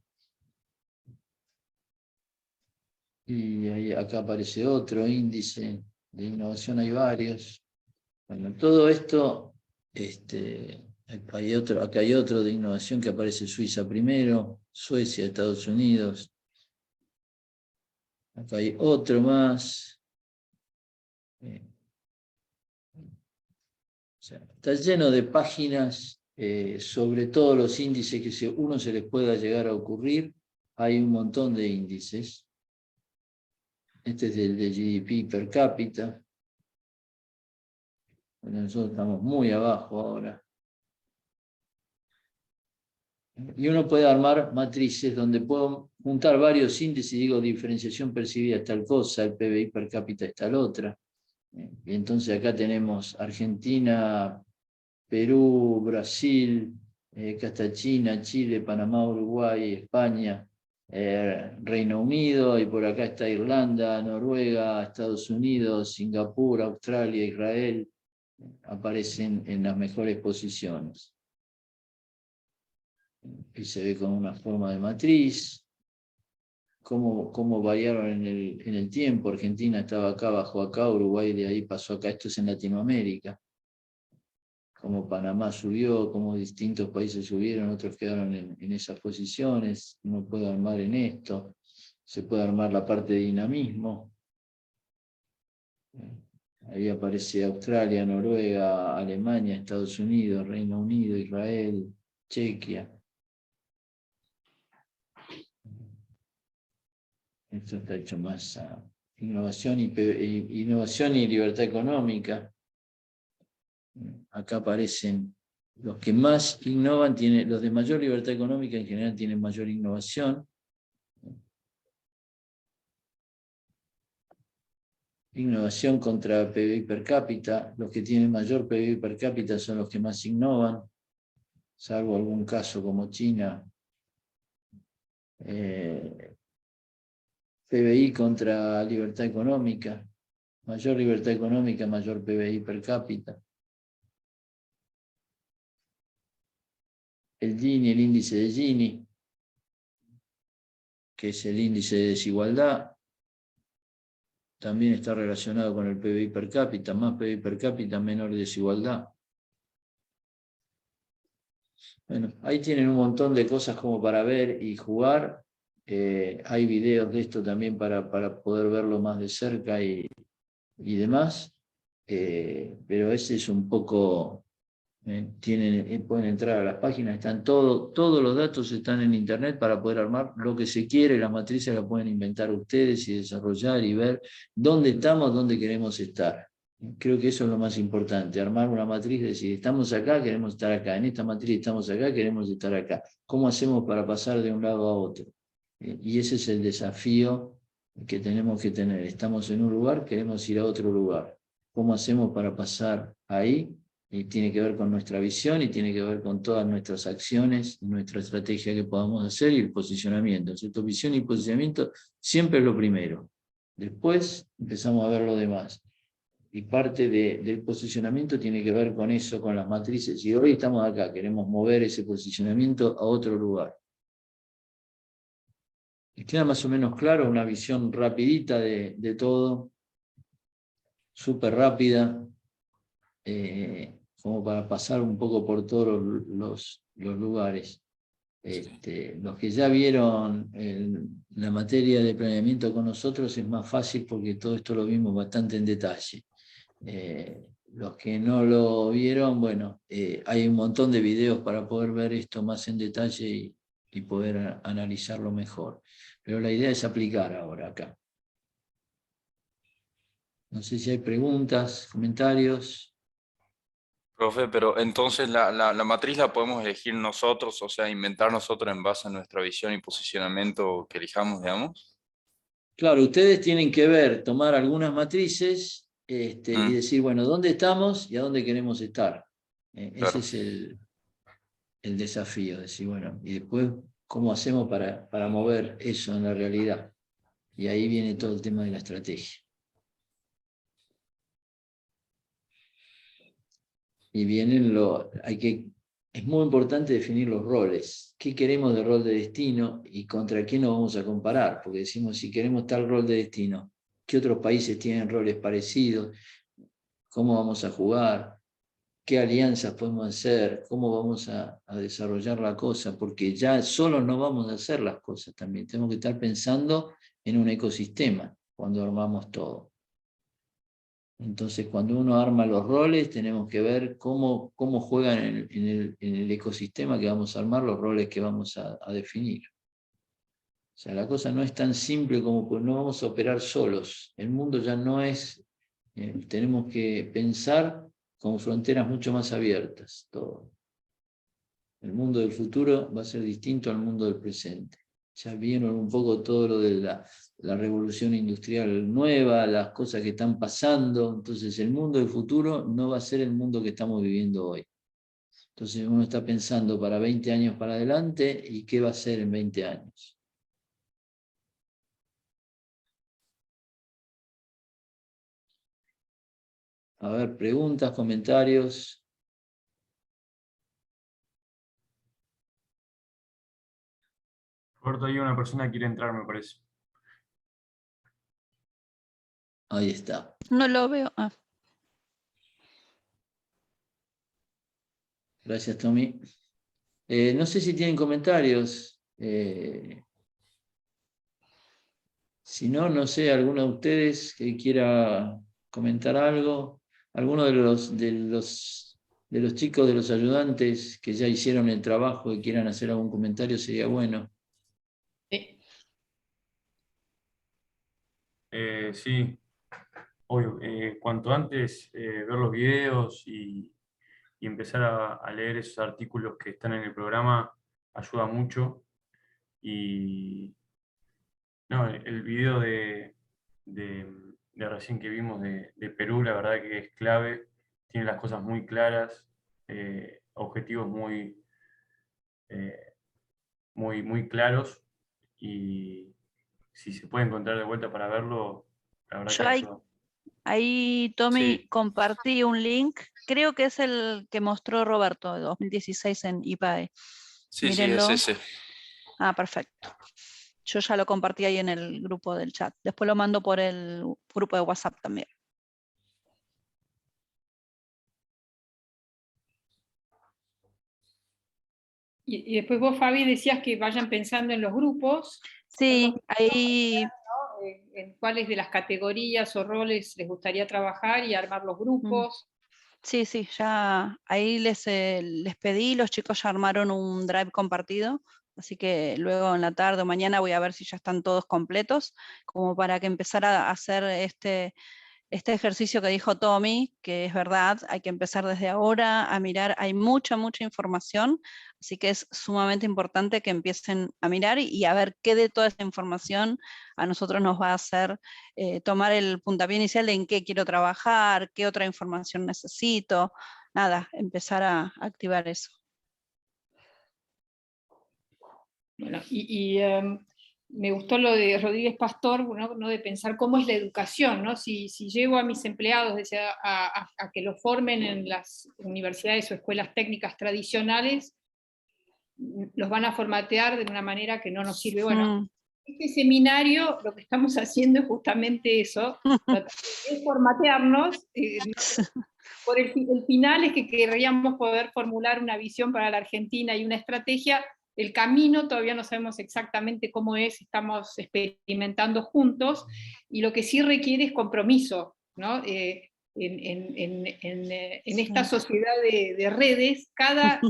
Y acá aparece otro índice de innovación, hay varios. Bueno, todo esto, acá hay otro de innovación que aparece Suiza primero, Suecia, Estados Unidos. Acá hay otro más. O sea, está lleno de páginas sobre todos los índices que uno se les pueda llegar a ocurrir. Hay un montón de índices. Este es el de GDP per cápita. Bueno, nosotros estamos muy abajo ahora. Y uno puede armar matrices donde puedo juntar varios índices, digo, diferenciación percibida es tal cosa, el PBI per cápita es tal otra. Y entonces acá tenemos Argentina, Perú, Brasil, acá está China, Chile, Panamá, Uruguay, España, Reino Unido, y por acá está Irlanda, Noruega, Estados Unidos, Singapur, Australia, Israel, aparecen en las mejores posiciones. Y se ve con una forma de matriz, cómo variaron en el tiempo. Argentina estaba acá, bajó acá, Uruguay de ahí pasó acá, esto es en Latinoamérica. Cómo Panamá subió, cómo distintos países subieron, otros quedaron en esas posiciones. Uno puede armar en esto, se puede armar la parte de dinamismo. Ahí aparece Australia, Noruega, Alemania, Estados Unidos, Reino Unido, Israel, Chequia. Esto está hecho más a innovación y libertad económica. Acá aparecen los que más innovan, los de mayor libertad económica en general tienen mayor innovación. Innovación contra PBI per cápita, los que tienen mayor PBI per cápita son los que más innovan, salvo algún caso como China. PBI contra libertad económica, mayor libertad económica, mayor PBI per cápita. El Gini, el índice de Gini, que es el índice de desigualdad, también está relacionado con el PBI per cápita, más PBI per cápita, menor desigualdad. Bueno, ahí tienen un montón de cosas como para ver y jugar. Hay videos de esto también para poder verlo más de cerca y demás. Pero ese es un poco... pueden entrar a las páginas, están todos los datos están en internet para poder armar lo que se quiere. Las matrices las pueden inventar ustedes y desarrollar y ver dónde estamos, dónde queremos estar. Creo que eso es lo más importante, armar una matriz, decir, estamos acá, queremos estar acá, en esta matriz estamos acá, queremos estar acá. ¿Cómo hacemos para pasar de un lado a otro? Y ese es el desafío que tenemos que tener. Estamos en un lugar, queremos ir a otro lugar. ¿Cómo hacemos para pasar ahí? Y tiene que ver con nuestra visión y tiene que ver con todas nuestras acciones, nuestra estrategia que podamos hacer y el posicionamiento. ¿Cierto? Visión y posicionamiento siempre es lo primero. Después empezamos a ver lo demás. Y parte del posicionamiento tiene que ver con eso, con las matrices. Y hoy estamos acá, queremos mover ese posicionamiento a otro lugar. ¿Y queda más o menos claro? Una visión rapidita de todo, súper rápida. Como para pasar un poco por todos los lugares. Los que ya vieron la materia de planeamiento con nosotros es más fácil porque todo esto lo vimos bastante en detalle. Los que no lo vieron, bueno, hay un montón de videos para poder ver esto más en detalle y poder analizarlo mejor. Pero la idea es aplicar ahora acá. No sé si hay preguntas, comentarios. Profe, pero entonces la matriz la podemos elegir nosotros, o sea, inventar nosotros en base a nuestra visión y posicionamiento que elijamos, digamos. Claro, ustedes tienen que ver, tomar algunas matrices y decir, bueno, ¿dónde estamos y a dónde queremos estar? Claro. Ese es el desafío, decir, bueno, y después, ¿cómo hacemos para mover eso en la realidad? Y ahí viene todo el tema de la estrategia. Y vienen es muy importante definir los roles. ¿Qué queremos de rol de destino y contra qué nos vamos a comparar? Porque decimos, si queremos tal rol de destino, ¿qué otros países tienen roles parecidos? ¿Cómo vamos a jugar? ¿Qué alianzas podemos hacer? ¿Cómo vamos a desarrollar la cosa? Porque ya solos no vamos a hacer las cosas también. Tenemos que estar pensando en un ecosistema cuando armamos todo. Entonces, cuando uno arma los roles, tenemos que ver cómo juegan en el ecosistema que vamos a armar, los roles que vamos a definir. O sea, la cosa no es tan simple como pues no vamos a operar solos. El mundo ya no es, tenemos que pensar con fronteras mucho más abiertas. Todo. El mundo del futuro va a ser distinto al mundo del presente. Ya vieron un poco todo lo de la revolución industrial nueva, las cosas que están pasando. Entonces el mundo del futuro no va a ser el mundo que estamos viviendo hoy. Entonces uno está pensando para 20 años para adelante y qué va a ser en 20 años. A ver, preguntas, comentarios. Roberto, hay una persona que quiere entrar, me parece. Ahí está. No lo veo. Ah. Gracias, Tommy. No sé si tienen comentarios. Si no, no sé, alguno de ustedes que quiera comentar algo. Alguno de los chicos, de los ayudantes que ya hicieron el trabajo y quieran hacer algún comentario, sería bueno. Sí, obvio. Cuanto antes ver los videos y empezar a leer esos artículos que están en el programa ayuda mucho. Y no, el video de recién que vimos de Perú, la verdad que es clave, tiene las cosas muy claras, objetivos muy claros, y si se puede encontrar de vuelta para verlo, la verdad Yo que ahí, ayuda. ahí, Tommy, Sí. compartí un link, creo que es el que mostró Roberto de 2016 en IPAE. Sí, Mírenlo. sí, es ese. Ah, perfecto. Yo ya lo compartí ahí en el grupo del chat. Después lo mando por el grupo de WhatsApp también. Y después vos, Fabi, decías que vayan pensando en los grupos. Sí, ahí En cuáles de las categorías o roles les gustaría trabajar y armar los grupos. sí, ya ahí les pedí, los chicos ya armaron un drive compartido, así que luego en la tarde o mañana voy a ver si ya están todos completos, como para que empezara a hacer este ejercicio que dijo Tommy, que es verdad, hay que empezar desde ahora a mirar, hay mucha información, así que es sumamente importante que empiecen a mirar y a ver qué de toda esa información a nosotros nos va a hacer tomar el puntapié inicial de en qué quiero trabajar, qué otra información necesito, nada, empezar a activar eso. Bueno, me gustó lo de Rodríguez Pastor, ¿no? De pensar cómo es la educación, ¿no? Si llevo a mis empleados a que los formen en las universidades o escuelas técnicas tradicionales, los van a formatear de una manera que no nos sirve. Bueno, este seminario lo que estamos haciendo es justamente eso, es formatearnos. Por el final es que querríamos poder formular una visión para la Argentina y una estrategia. El camino todavía no sabemos exactamente cómo es, estamos experimentando juntos, y lo que sí requiere es compromiso, ¿no? En esta sociedad de redes, cada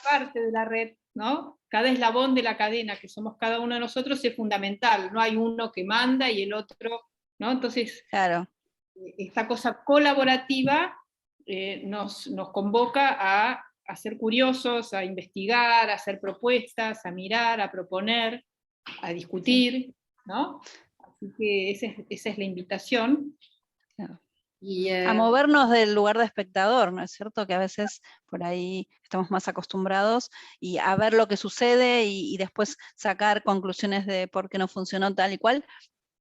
parte de la red, ¿no? Cada eslabón de la cadena que somos cada uno de nosotros es fundamental, no hay uno que manda y el otro, ¿no? Entonces, claro, esta cosa colaborativa nos convoca a ser curiosos, a investigar, a hacer propuestas, a mirar, a proponer, a discutir, ¿no? Así que esa es la invitación. Claro. Y, a movernos del lugar de espectador, ¿no es cierto? Que a veces por ahí estamos más acostumbrados y a ver lo que sucede y después sacar conclusiones de por qué no funcionó tal y cual,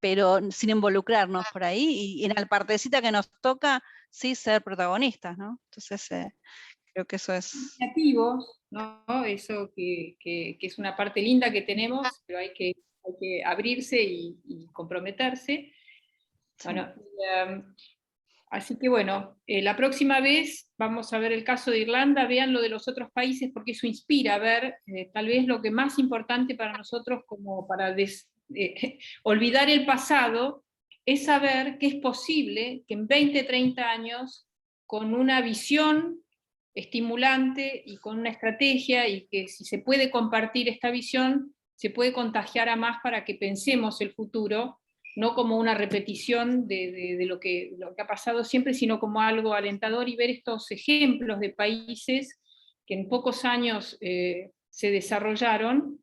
pero sin involucrarnos por ahí, y en la partecita que nos toca, sí ser protagonistas, ¿no? Entonces, creo que eso es... Creativos, ¿no? Eso que es una parte linda que tenemos, pero hay que abrirse y comprometerse. Sí. Bueno, así que bueno, la próxima vez vamos a ver el caso de Irlanda, vean lo de los otros países, porque eso inspira a ver tal vez lo que más importante para nosotros, como para olvidar el pasado, es saber que es posible que en 20, 30 años, con una visión estimulante y con una estrategia, y que si se puede compartir esta visión, se puede contagiar a más para que pensemos el futuro, no como una repetición de lo que ha pasado siempre, sino como algo alentador, y ver estos ejemplos de países que en pocos años se desarrollaron,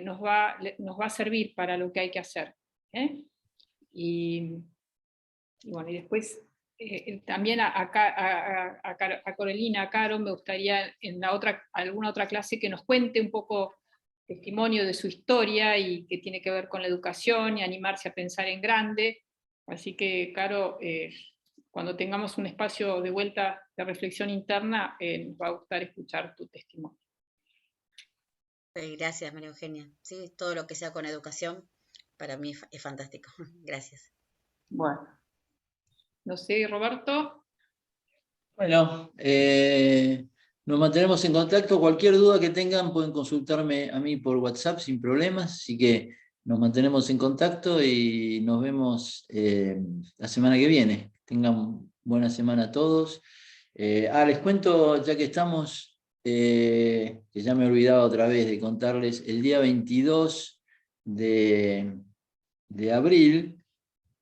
nos va a servir para lo que hay que hacer. Y bueno, y después también a Carolina, a Caro, me gustaría en alguna otra clase que nos cuente un poco testimonio de su historia, y que tiene que ver con la educación y animarse a pensar en grande. Así que, Caro, cuando tengamos un espacio de vuelta de reflexión interna, nos va a gustar escuchar tu testimonio. Gracias, María Eugenia. Sí, todo lo que sea con educación, para mí es fantástico. Gracias. Bueno, no sé, Roberto. Bueno, nos mantenemos en contacto. Cualquier duda que tengan pueden consultarme a mí por WhatsApp sin problemas, así que nos mantenemos en contacto y nos vemos la semana que viene. Tengan buena semana todos. Les cuento, ya que estamos, que ya me he olvidado otra vez de contarles, el día 22 de abril,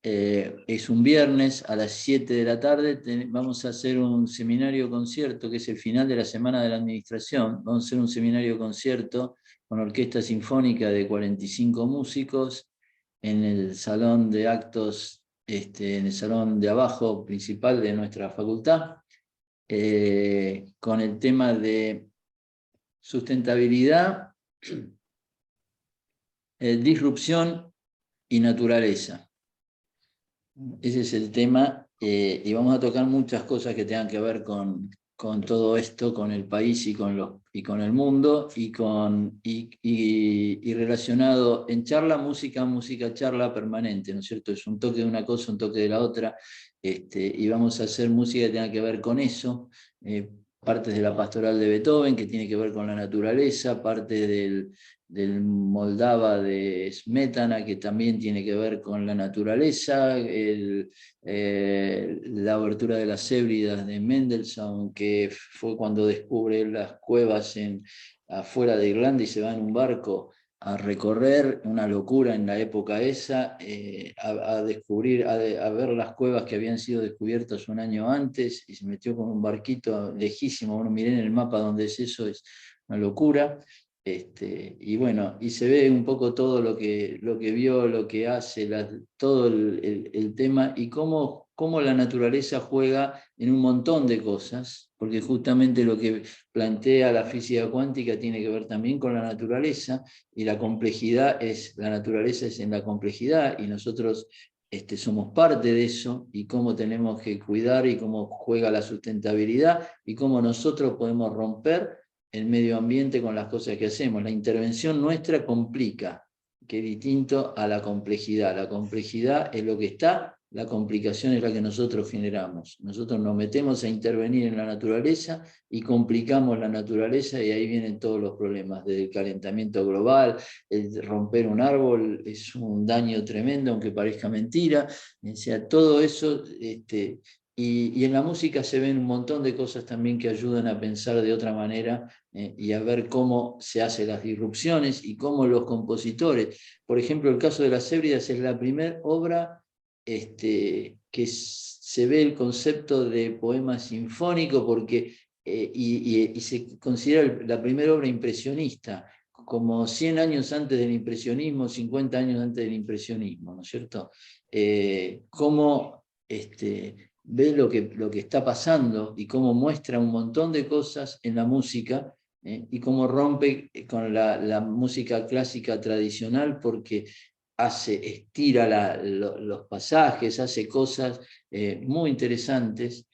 es un viernes a las 7 de la tarde, vamos a hacer un seminario concierto, que es el final de la Semana de la Administración. Vamos a hacer un seminario concierto con orquesta sinfónica de 45 músicos en el salón de actos, en el salón de abajo principal de nuestra facultad, con el tema de sustentabilidad, disrupción y naturaleza. Ese es el tema, y vamos a tocar muchas cosas que tengan que ver con todo esto, con el país y con el mundo, y relacionado en charla, música, charla permanente, ¿no es cierto? Es un toque de una cosa, un toque de la otra, y vamos a hacer música que tenga que ver con eso, partes de la pastoral de Beethoven, que tiene que ver con la naturaleza, parte del Moldava de Smetana, que también tiene que ver con la naturaleza, la abertura de las Hébridas de Mendelssohn, que fue cuando descubre las cuevas afuera de Irlanda y se va en un barco a recorrer, una locura en la época esa, a descubrir, a ver las cuevas que habían sido descubiertas un año antes, y se metió con un barquito lejísimo. Bueno, miren en el mapa donde es eso, es una locura. Y bueno, y se ve un poco todo lo que vio, lo que hace, todo el tema, y cómo la naturaleza juega en un montón de cosas, porque justamente lo que plantea la física cuántica tiene que ver también con la naturaleza, y la naturaleza es en la complejidad, y nosotros somos parte de eso, y cómo tenemos que cuidar, y cómo juega la sustentabilidad, y cómo nosotros podemos romper el medio ambiente con las cosas que hacemos. La intervención nuestra complica, que es distinto a la complejidad. La complejidad es lo que está, la complicación es la que nosotros generamos. Nosotros nos metemos a intervenir en la naturaleza y complicamos la naturaleza, y ahí vienen todos los problemas, desde el calentamiento global, el romper un árbol es un daño tremendo, aunque parezca mentira. O sea, todo eso... Y en la música se ven un montón de cosas también que ayudan a pensar de otra manera, y a ver cómo se hacen las disrupciones y cómo los compositores, por ejemplo, el caso de las Hébridas es la primera obra que se ve el concepto de poema sinfónico, porque, y se considera la primera obra impresionista, como 100 años antes del impresionismo, 50 años antes del impresionismo, ¿no es cierto? Cómo ve lo que está pasando, y cómo muestra un montón de cosas en la música, y cómo rompe con la música clásica tradicional, porque estira los pasajes, hace cosas muy interesantes.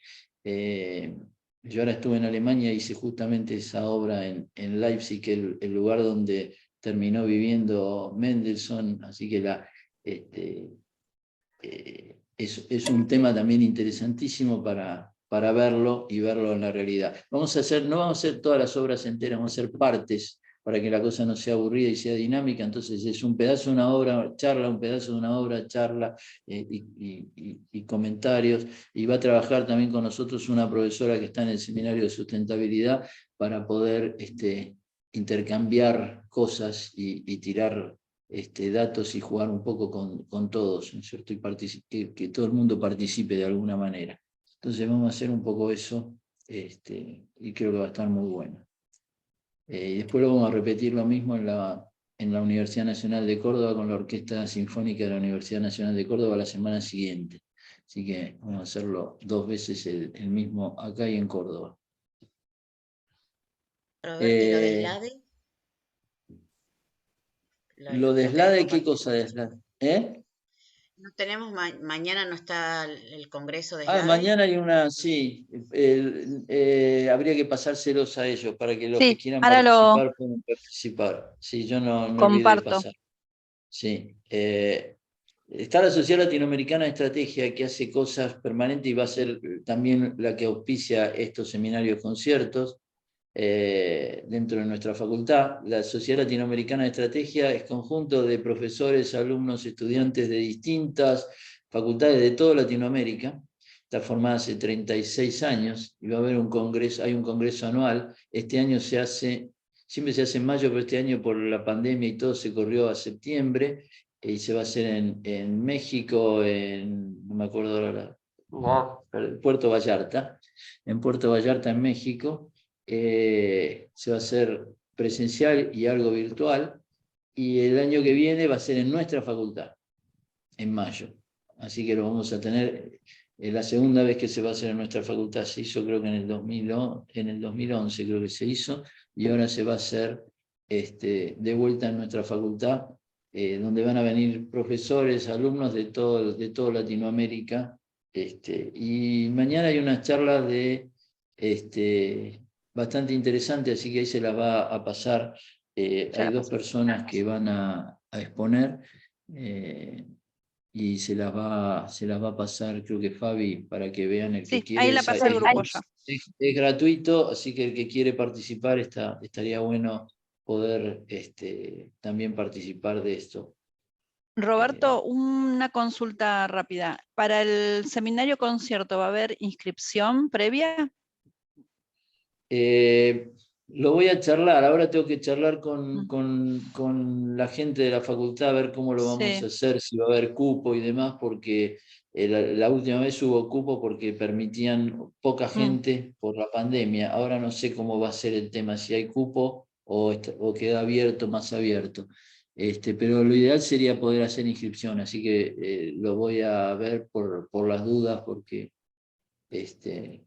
Yo ahora estuve en Alemania, hice justamente esa obra en Leipzig, el lugar donde terminó viviendo Mendelssohn, así que es un tema también interesantísimo para verlo y verlo en la realidad. No vamos a hacer todas las obras enteras, vamos a hacer partes para que la cosa no sea aburrida y sea dinámica. Entonces es un pedazo de una obra, charla, un pedazo de una obra, charla y comentarios. Y va a trabajar también con nosotros una profesora que está en el Seminario de Sustentabilidad para poder intercambiar cosas y tirar datos y jugar un poco con todos, ¿no es cierto? Y que todo el mundo participe de alguna manera. Entonces vamos a hacer un poco eso, y creo que va a estar muy bueno. Y después lo vamos a repetir lo mismo en la Universidad Nacional de Córdoba con la Orquesta Sinfónica de la Universidad Nacional de Córdoba la semana siguiente. Así que vamos a hacerlo 2 veces el mismo acá y en Córdoba. Roberto, ¿y lo de SLADE? Lo de SLADE, ¿qué cosa de SLADE? No tenemos, mañana no está el congreso de SLADE. Mañana hay una, sí. Habría que pasárselos a ellos para que los que quieran participar puedan participar. Sí, yo no olvidé de pasar. Sí. Está la Sociedad Latinoamericana de Estrategia, que hace cosas permanentes y va a ser también la que auspicia estos seminarios conciertos dentro de nuestra facultad. La Sociedad Latinoamericana de Estrategia es conjunto de profesores, alumnos, estudiantes de distintas facultades de toda Latinoamérica. Está formada hace 36 años y va a haber un congreso, hay un congreso anual. Este año siempre se hace en mayo, pero este año por la pandemia y todo se corrió a septiembre, y se va a hacer en México, no me acuerdo ahora, Puerto Vallarta, en Puerto Vallarta, en México. Se va a hacer presencial y algo virtual, y el año que viene va a ser en nuestra facultad, en mayo. Así que lo vamos a tener, la segunda vez que se va a hacer en nuestra facultad. Se hizo creo que en el 2011 creo que se hizo, y ahora se va a hacer de vuelta en nuestra facultad, donde van a venir profesores, alumnos de toda Latinoamérica, y mañana hay unas charlas bastante interesantes, así que ahí se las va a pasar. Hay 2 personas que van a exponer, y se las va a pasar, creo que Fabi, para que vean el que quiere. Ahí la pasé al grupo ya. Es gratuito, así que el que quiere participar estaría bueno poder también participar de esto. Roberto, una consulta rápida. ¿Para el seminario concierto va a haber inscripción previa? Lo voy a charlar, ahora tengo que charlar con la gente de la facultad a ver cómo lo vamos a hacer, si va a haber cupo y demás, porque la última vez hubo cupo porque permitían poca gente por la pandemia. Ahora no sé cómo va a ser el tema, si hay cupo o queda abierto, más abierto. Pero lo ideal sería poder hacer inscripción, así que lo voy a ver por las dudas, porque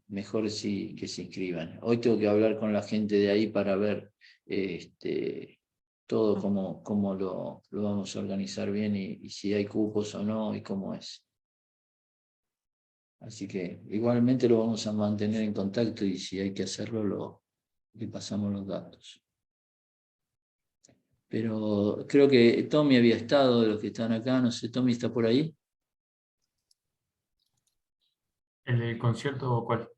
mejor que se inscriban. Hoy tengo que hablar con la gente de ahí para ver todo cómo lo vamos a organizar bien, y si hay cupos o no y cómo es. Así que igualmente lo vamos a mantener en contacto, y si hay que hacerlo le pasamos los datos. Pero creo que Tommy había estado, de los que están acá, no sé, Tommy está por ahí. ¿El concierto cuál?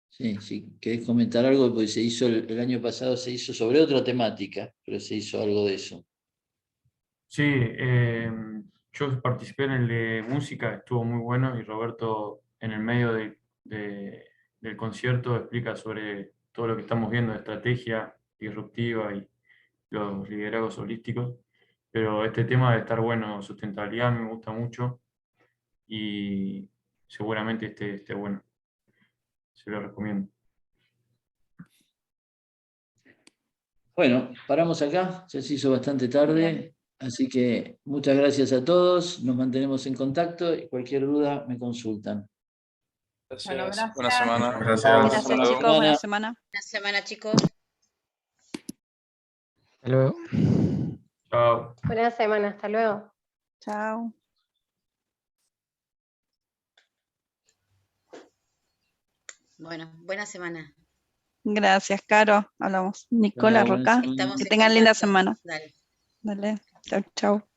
Sí, sí, ¿querés comentar algo? Porque se hizo el año pasado, se hizo sobre otra temática, pero se hizo algo de eso. Sí, yo participé en el de música, estuvo muy bueno, y Roberto en el medio del concierto explica sobre todo lo que estamos viendo de estrategia disruptiva y los liderazgos holísticos. Pero este tema de estar bueno, sustentabilidad, me gusta mucho, y seguramente esté bueno. Se lo recomiendo. Bueno, paramos acá, ya se hizo bastante tarde, así que muchas gracias a todos, nos mantenemos en contacto y cualquier duda me consultan. Gracias. Bueno, gracias. Buena semana. Gracias. Gracias, chicos. Buena semana. Buena semana, chicos. Hasta luego. Chao. Buena semana, hasta luego. Chao. Bueno, buena semana. Gracias, Caro. Hablamos. Nicola Chao, buena Roca. semana. Estamos Que en tengan linda contacto. semana. Dale. Dale. Chau, chau.